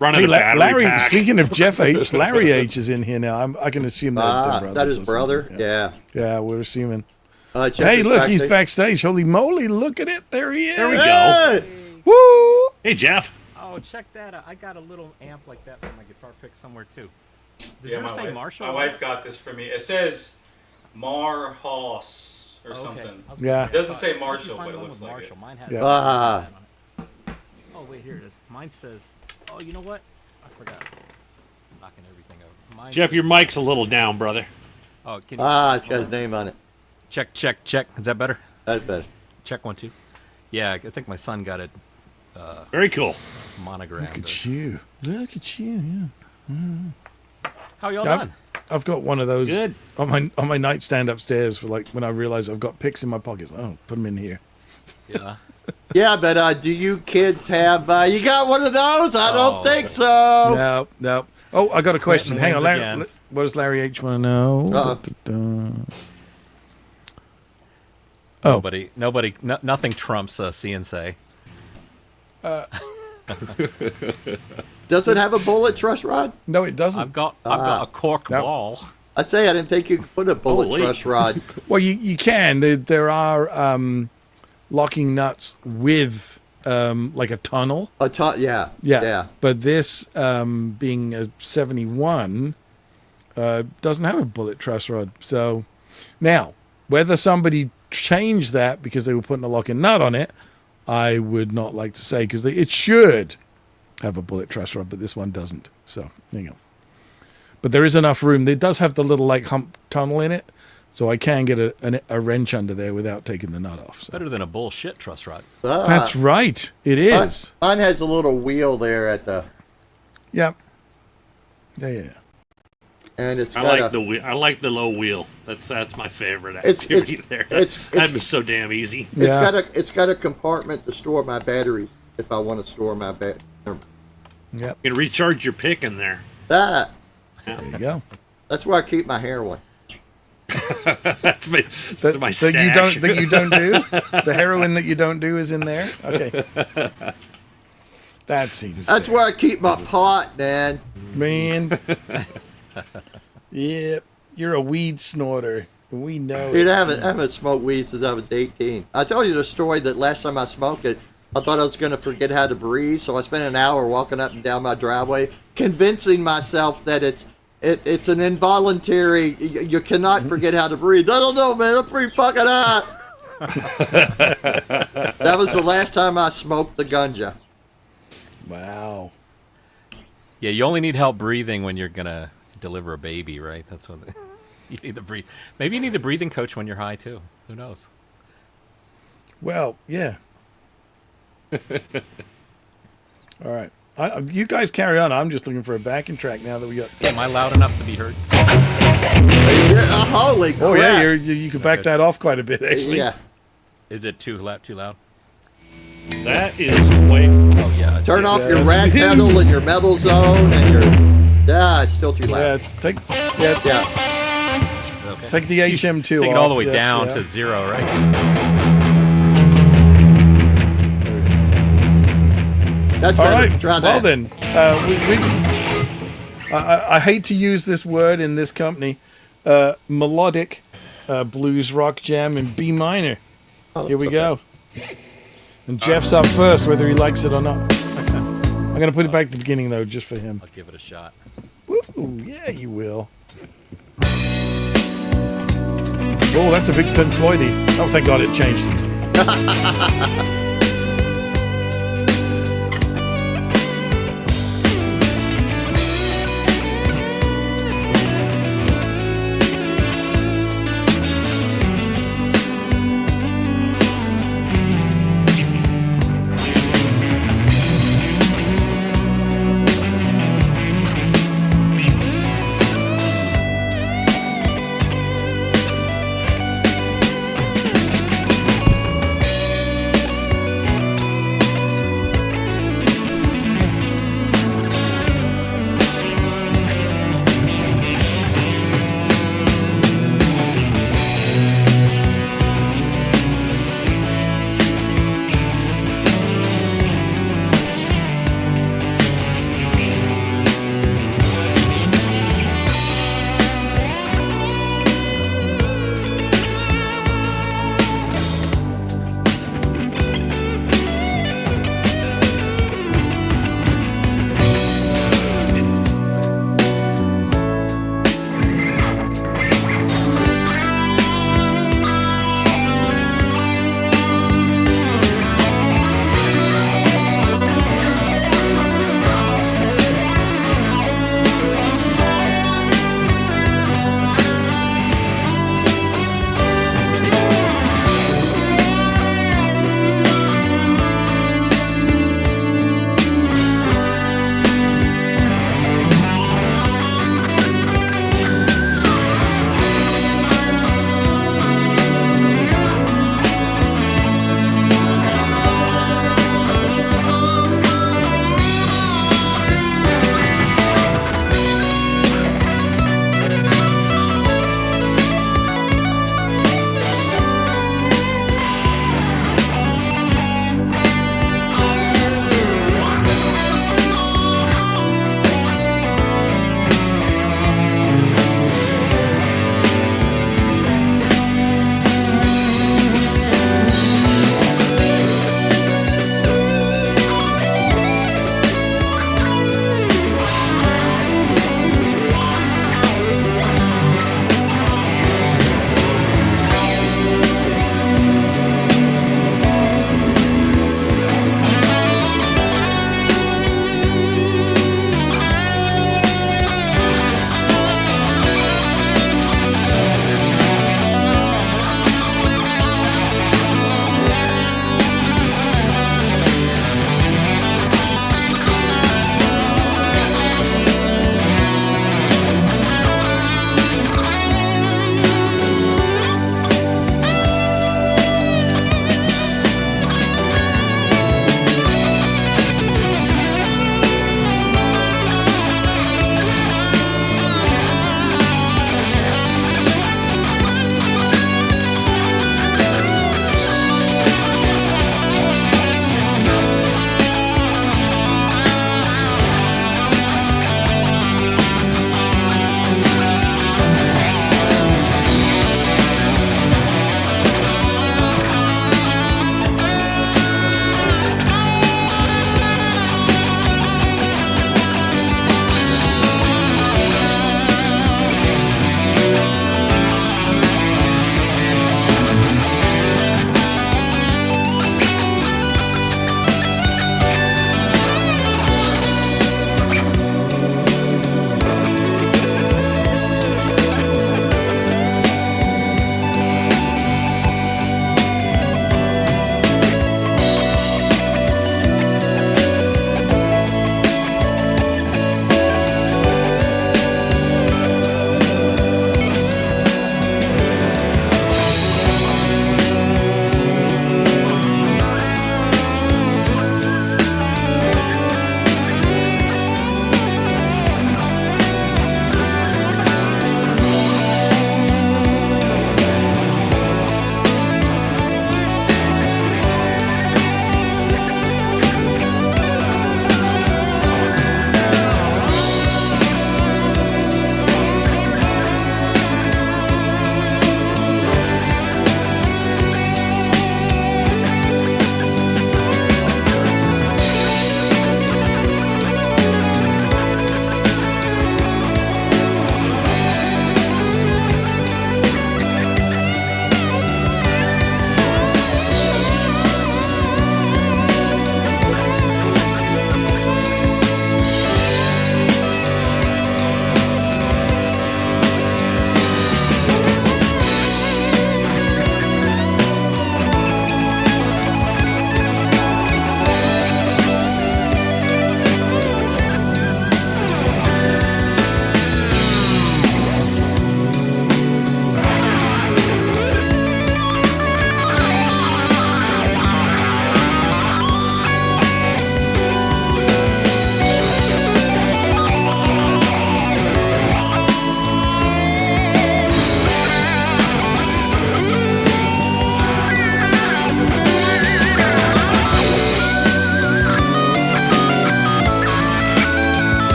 Running Hey, the battery Larry. pack. Speaking of Jeff H, Larry H is in here now. I can assume that. Is that his brother? Yeah. Yeah, we're assuming. Jeff Hey, is look, he's backstage. backstage. Holy moly, look at it. There he is. There we go. Hey! Woo! Hey, Jeff. Oh, check that out. I got a little amp like that for my guitar pick somewhere, too. Does Yeah, yours say Marshall? my wife got this for me. It says Marhouse or something. Yeah. It doesn't say Marshall, but it looks like Marshall. it. Mine has. Ah. Oh wait, here it is. Mine says. Oh, you know what? I forgot. I'm knocking everything over. Mine Jeff, says- your mic's a little down, brother. Oh, can you It's got his name on it. check. Is that better? That's better. Check 1 2. Yeah, I think my son got it Very cool. monogrammed. Look at you. Look at you. Yeah. How y'all Yep. done? I've got one of those Good. on my nightstand upstairs for like when I realize I've got picks in my pockets. Oh, put them in here. Yeah. Yeah, but do you kids have? You got one of those? I don't Oh, think okay. so. No. Oh, I got a question. Clinton Hang on, wins Larry. again. What does Larry H want to know? Oh, Nothing trumps CNC. Does it have a bullet truss rod? no, it doesn't. I've got a cork Nope. ball. I'd say I didn't think you could put a bullet Holy. truss rod. Well, you can. There are locking nuts with like a tunnel. Yeah. But this being a 71 doesn't have a bullet truss rod. So now, whether somebody changed that because they were putting a locking nut on it, I would not like to say, because it should have a bullet truss rod, but this one doesn't. So there you go. But there is enough room. It does have the little like hump tunnel in it, so I can get a wrench under there without taking the nut off. So. Better than a bullshit truss rod. That's right. It is. Mine has a little wheel there at the, Yep. Yeah. and it's I got like the wheel. I like the low wheel. That's my favorite It's- activity it's- there. it's- That'd be so damn easy. Yeah. It's got a compartment to store my batteries if I want to store my Yep. You can recharge your pick in there. That There you go. that's where I keep my heroin. That's my That stash. you don't do. The heroin that you don't do is in there. Okay. That seems. That's fair. where I keep my pot, man. Man. Yep. You're a weed snorter. We know Dude, it. I haven't smoked weed since I was 18. I told you the story that last time I smoked it, I thought I was going to forget how to breathe, so I spent an hour walking up and down my driveway, convincing myself that it's an involuntary. You cannot forget how to breathe. I don't know, man. I'm pretty fucking high. That was the last time I smoked the ganja. Wow. Yeah, you only need help breathing when you're gonna deliver a baby, right? That's what you need the breathe. Maybe you need the breathing coach when you're high too. Who knows? Well, yeah. All right. You guys carry on. I'm just looking for a backing track now that we got. Am I loud enough to be heard? Holy crap. Oh yeah, you could back that off quite a bit actually. Yeah. Is it too loud? Too loud? That is quite. Oh yeah. Turn off your rat pedal and your metal zone and your. Yeah, it's still too loud. Yeah. Yeah. Okay. Take the HM2 Take it off. all the way Yeah, down yeah. to 0, right? That's All better. right. Try Well that. then, I hate to use this word in this company. Melodic blues rock jam in B minor. Here we go. And Jeff's up first, whether he likes it or not. I'm gonna put it back at the beginning though, just for him. I'll give it a shot. Woo, yeah, you will. Oh, that's a big Pink Floydy. Oh, thank God it changed.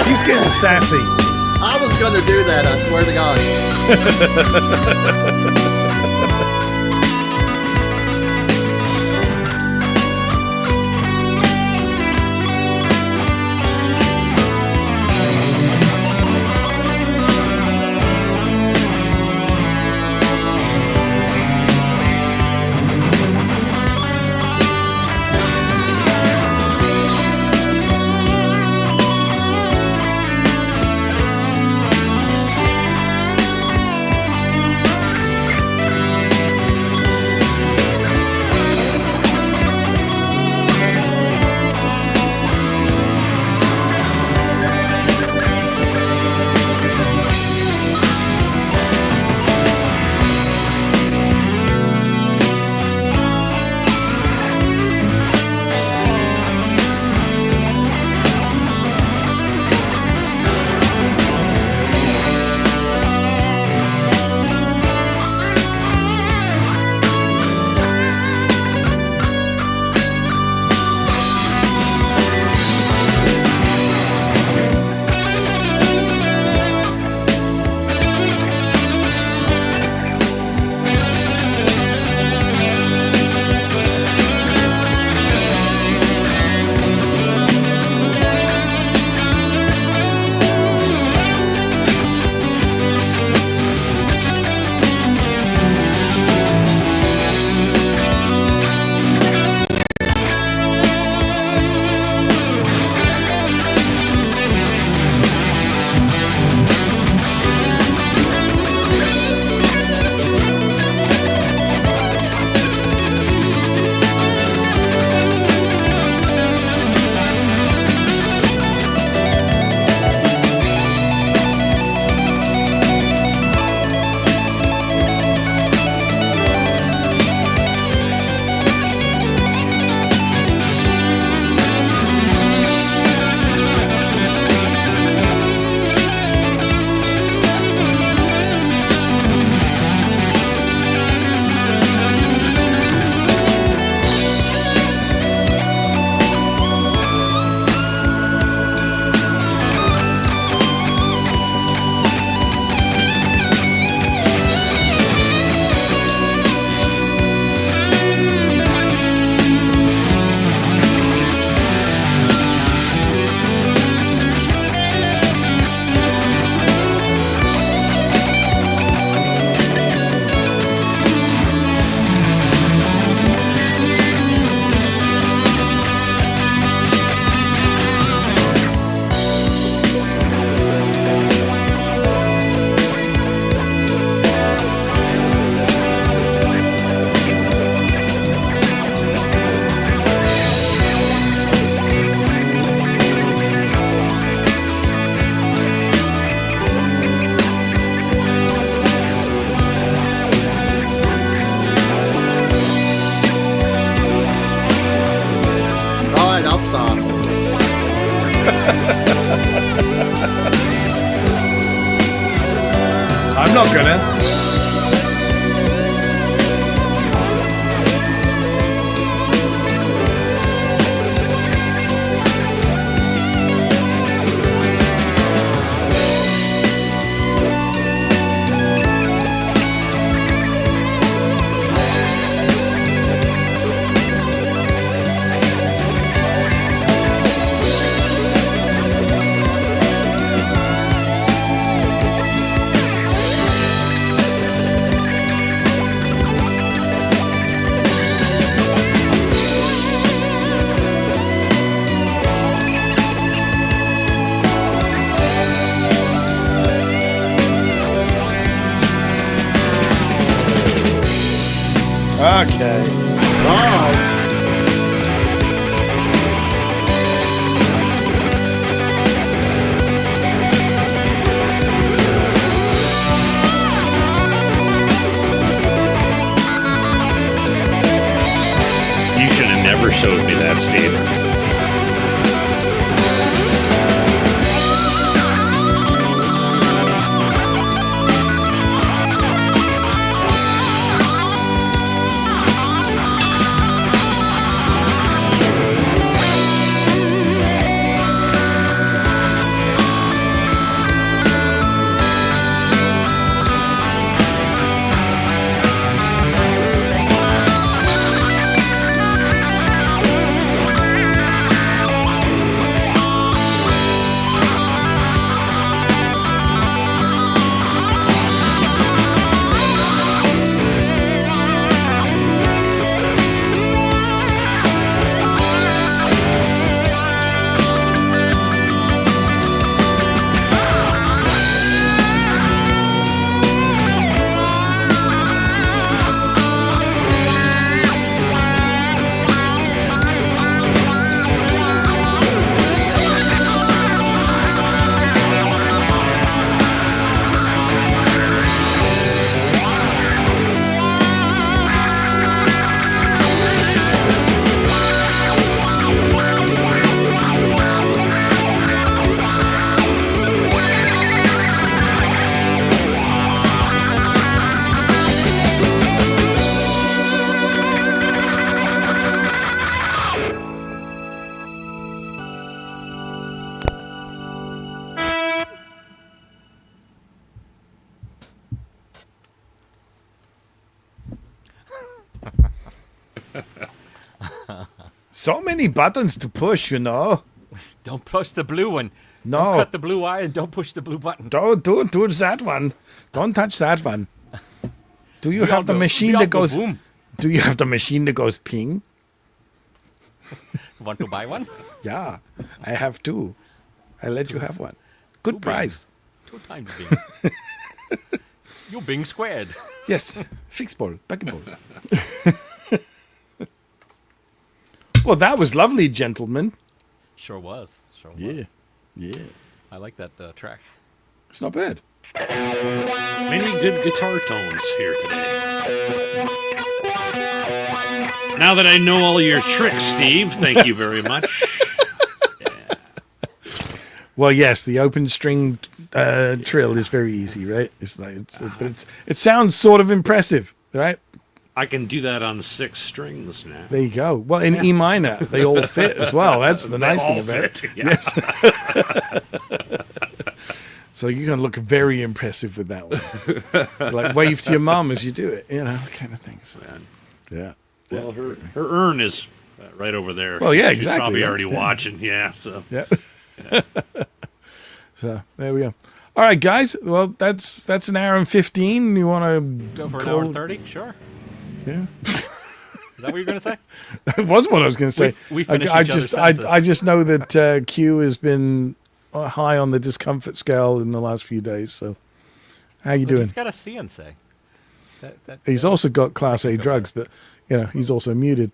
He's getting sassy. I was going to do that, I swear to God. I'm not gonna. Okay. Wow. You should have never showed me that, Steve. So many buttons to push, you know. Don't push the blue one. No. Don't cut the blue wire and don't push the blue button. Don't do that one. Don't touch that one. Do you have the machine that goes? Boom. Do you have the machine that goes ping? Want to buy one? Yeah, I have two. I let you have one. Good Two price. Bing. 2 times Bing. You Bing squared. Yes, fix ball, back ball. Well, that was lovely, gentlemen. Sure was. Sure Yeah, was. yeah. I like that track. It's not bad. Many good guitar tones here today. Now that I know all your tricks, Steve, thank you very much. Well, yes, the open string trill is very easy, right? It sounds sort of impressive, right? I can do that on 6 strings now. There you go. Well, in E minor, they all fit as well. That's the nice thing about it. Yeah. Yes. So you can look very impressive with that one. Like wave to your mom as you do it, you know, kind of things. Yeah. Well, her urn is right over there. Well, yeah, She's exactly. probably Yeah. already Yeah. watching. Yeah, so. Yeah. So there we go. All right, guys. Well, that's an hour and 15. You want to Go for an hour and 30? Sure. Yeah. Is that what you're going to say? That was what I was going to say. We finished I each other's just sentences. I just know that Q has been high on the discomfort scale in the last few days. So, how you But doing? He's got a CNC. He's also got Class A drugs, but you know he's also muted.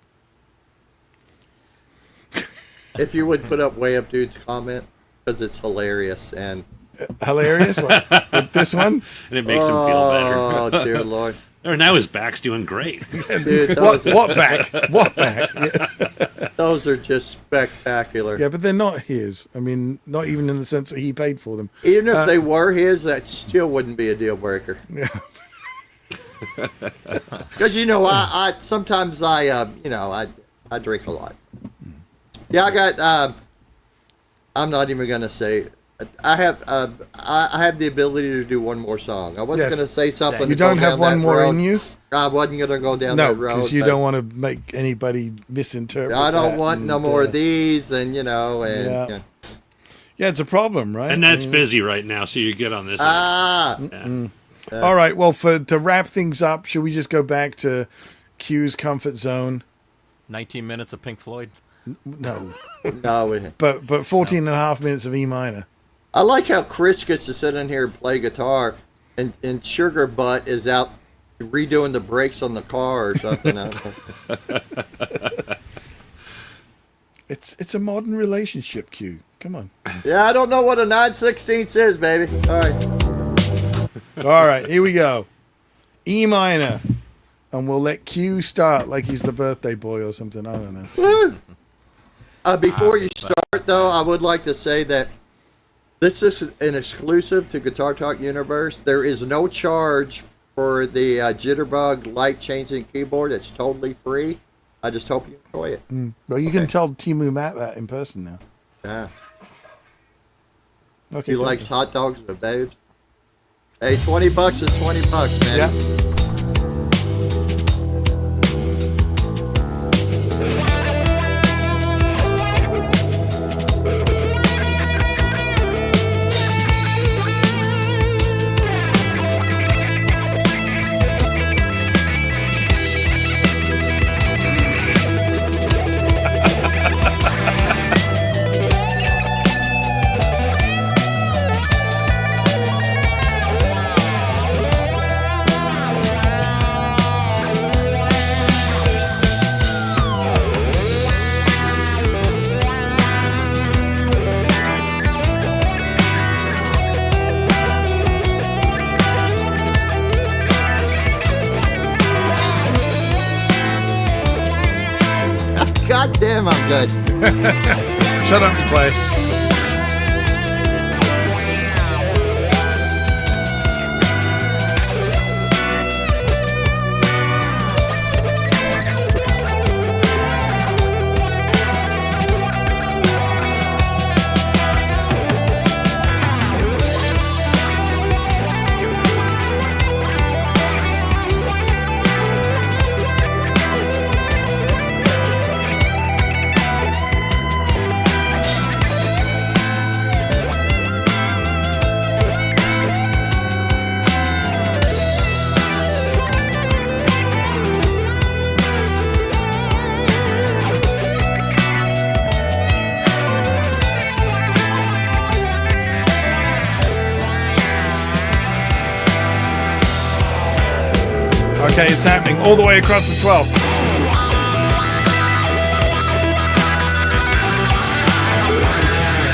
If you would put up Way Up Dude's comment, because it's hilarious and Hilarious. With this one, And it makes him feel better. oh dear Lord, Or now his back's doing great. dude, those what back? What back? Yeah. those are just spectacular. Yeah, but they're not his. I mean, not even in the sense that he paid for them. Even if they were his, that still wouldn't be a deal breaker. Yeah. Because I sometimes I drink a lot. Yeah, I got. I'm not even gonna say. I have the ability to do one more song. I wasn't Yes. gonna say something. You to go don't have down one that more road. in you? I wasn't gonna go down No, that road. because you but don't want to make anybody misinterpret. I don't that want no and, more of these, and Yeah. Yeah, it's a problem, right? And that's Yeah. busy right now, so you're good on this. All right. Well, to wrap things up, should we just go back to Q's comfort zone? 19 minutes of Pink Floyd. No, no. but 14 and a half minutes of E minor. I like how Chris gets to sit in here and play guitar, and Sugar Butt is out redoing the brakes on the car or something. I don't know. It's a modern relationship, Q. Come on. Yeah, I don't know what a 9/16 is, baby. All right. All right, here we go. E minor. And we'll let Q start like he's the birthday boy or something. I don't know. Woo! Before you start, though, I would like to say that this is an exclusive to Guitar Talk Universe. There is no charge for the Jitterbug light changing keyboard. It's totally free. I just hope you enjoy it. Well, you can tell Timu Matt that in person now. Yeah. Okay. He likes hot dogs with babes. Hey, $20 is $20, man. Yep. God damn, I'm good. Shut up and play. Okay, it's happening all the way across the 12th.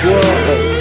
Whoa.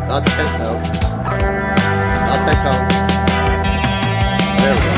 Not that note. Not that tone. There we go.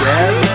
jazz.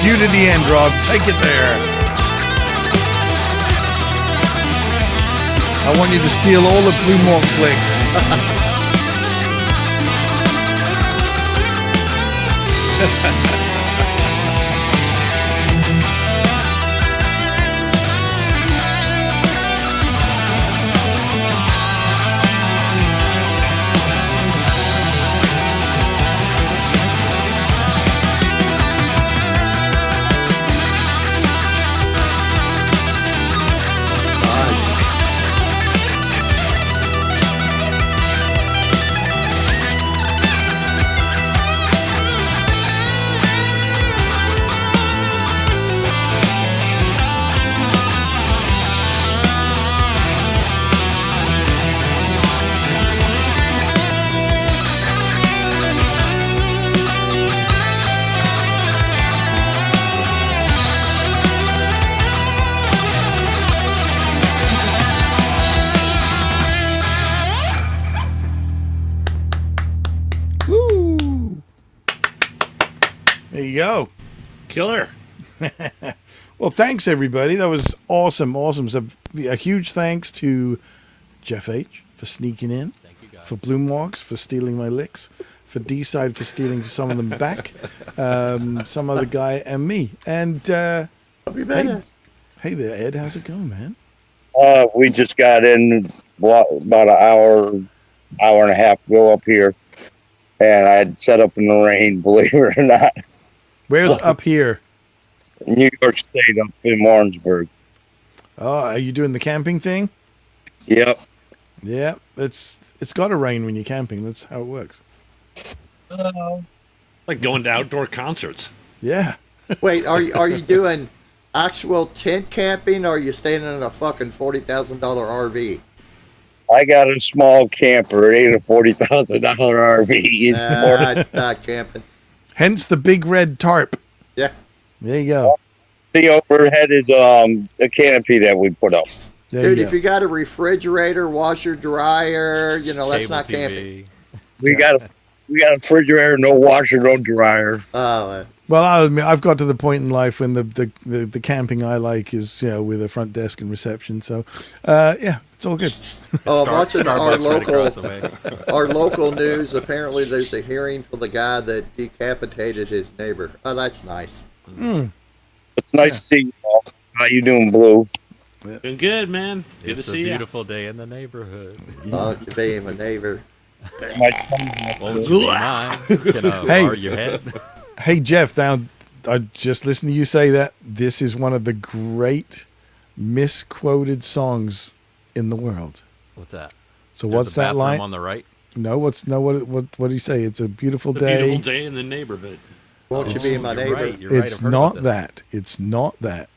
You to the end, Rob. Take it there. I want you to steal all the Blue Mork's licks. There you go. Killer. Well, thanks, everybody. That was awesome. Awesome. So a huge thanks to Jeff H. for sneaking in. Thank you, guys. For Bloomwalks for stealing my licks. For D-Side for stealing some of them back. Some other guy and me. And I'll be back. Hey there, Ed. How's it going, man? We just got in about an hour and a half ago up here. And I had set up in the rain, believe it or not. Where's up here? New York State up in Warrensburg. Oh, are you doing the camping thing? Yep. Yeah, it's got to rain when you're camping. That's how it works. Like going to outdoor concerts. Yeah. Wait, are you doing actual tent camping, or are you staying in a fucking $40,000 RV? I got a small camper. It ain't a $40,000 RV. It's more It's not camping. Hence the big red tarp. Yeah. There you go. the overhead is a canopy that we put up. There Dude, you if go. you got a refrigerator, washer, dryer, you know, that's Cable not TV. camping. We got a refrigerator, no washer, no dryer. Oh, Well, I'll admit, I've got to the point in life when the camping I like is, you know, with a front desk and reception. So, yeah, it's all good. oh, I'm watching Starbucks our local news. Apparently, there's a hearing for the guy that decapitated his neighbor. Oh, that's nice. It's nice to see you all. How you doing, Blue? Doing good, man. Good It's to a see you. beautiful day in the neighborhood. Oh, to be my neighbor. Won't you be mine? Can I Hey. borrow your head? Hey, Jeff, now, I just listened to you say that. This is one of the great misquoted songs in the world. What's that? So There's what's a that bathroom line? on the right? No, what do you say? It's a beautiful A day. beautiful day in the neighborhood. Won't you be my You're neighbor? right, you're right, It's I've heard not about this. that. It's not that.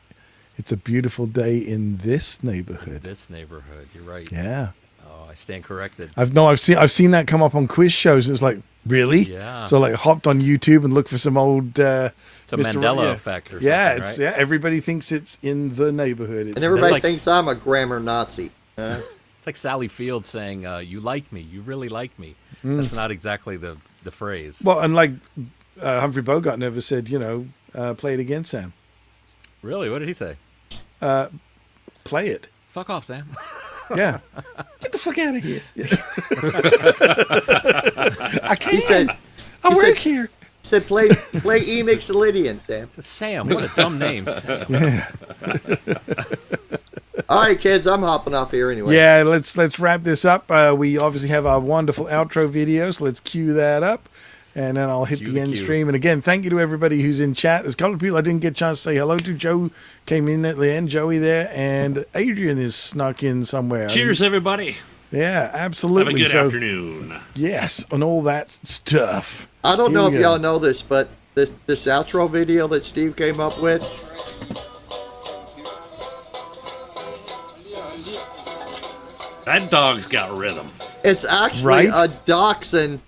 It's a beautiful day in this neighborhood. This neighborhood. You're right. Yeah. Oh, I stand corrected. I've seen that come up on quiz shows. It was like, really? Yeah. So like hopped on YouTube and looked for some old It's a Mr. Mandela yeah. effect or something, Yeah, right? yeah. Everybody thinks it's in the neighborhood. It's And everybody like- thinks I'm a grammar Nazi. It's like Sally Field saying, "You like me. You really like me." That's not exactly the phrase. well, and like Humphrey Bogart never said, you know, play it again, Sam. Really, what did he say? Play it. Fuck off, Sam. Yeah. Get the fuck out of here. Yeah. I can't. He said, I he work said- here. said play E Mixolydian, Sam. Sam, what a dumb name, Sam. Yeah. All right, kids, I'm hopping off here anyway. Yeah, let's wrap this up. We obviously have our wonderful outro video, so let's cue that up, and then I'll hit Cue the the end cue. stream. And again, thank you to everybody who's in chat. There's a couple of people I didn't get a chance to say hello to. Joe came in at the end, Joey there, and Adrian is snuck in somewhere. Cheers, everybody. Yeah, Have a absolutely. good So, afternoon. yes, and all that stuff. I don't Here know we if go. y'all know this, but this outro video that Steve came up with, That dog's got rhythm. it's actually Right? a dachshund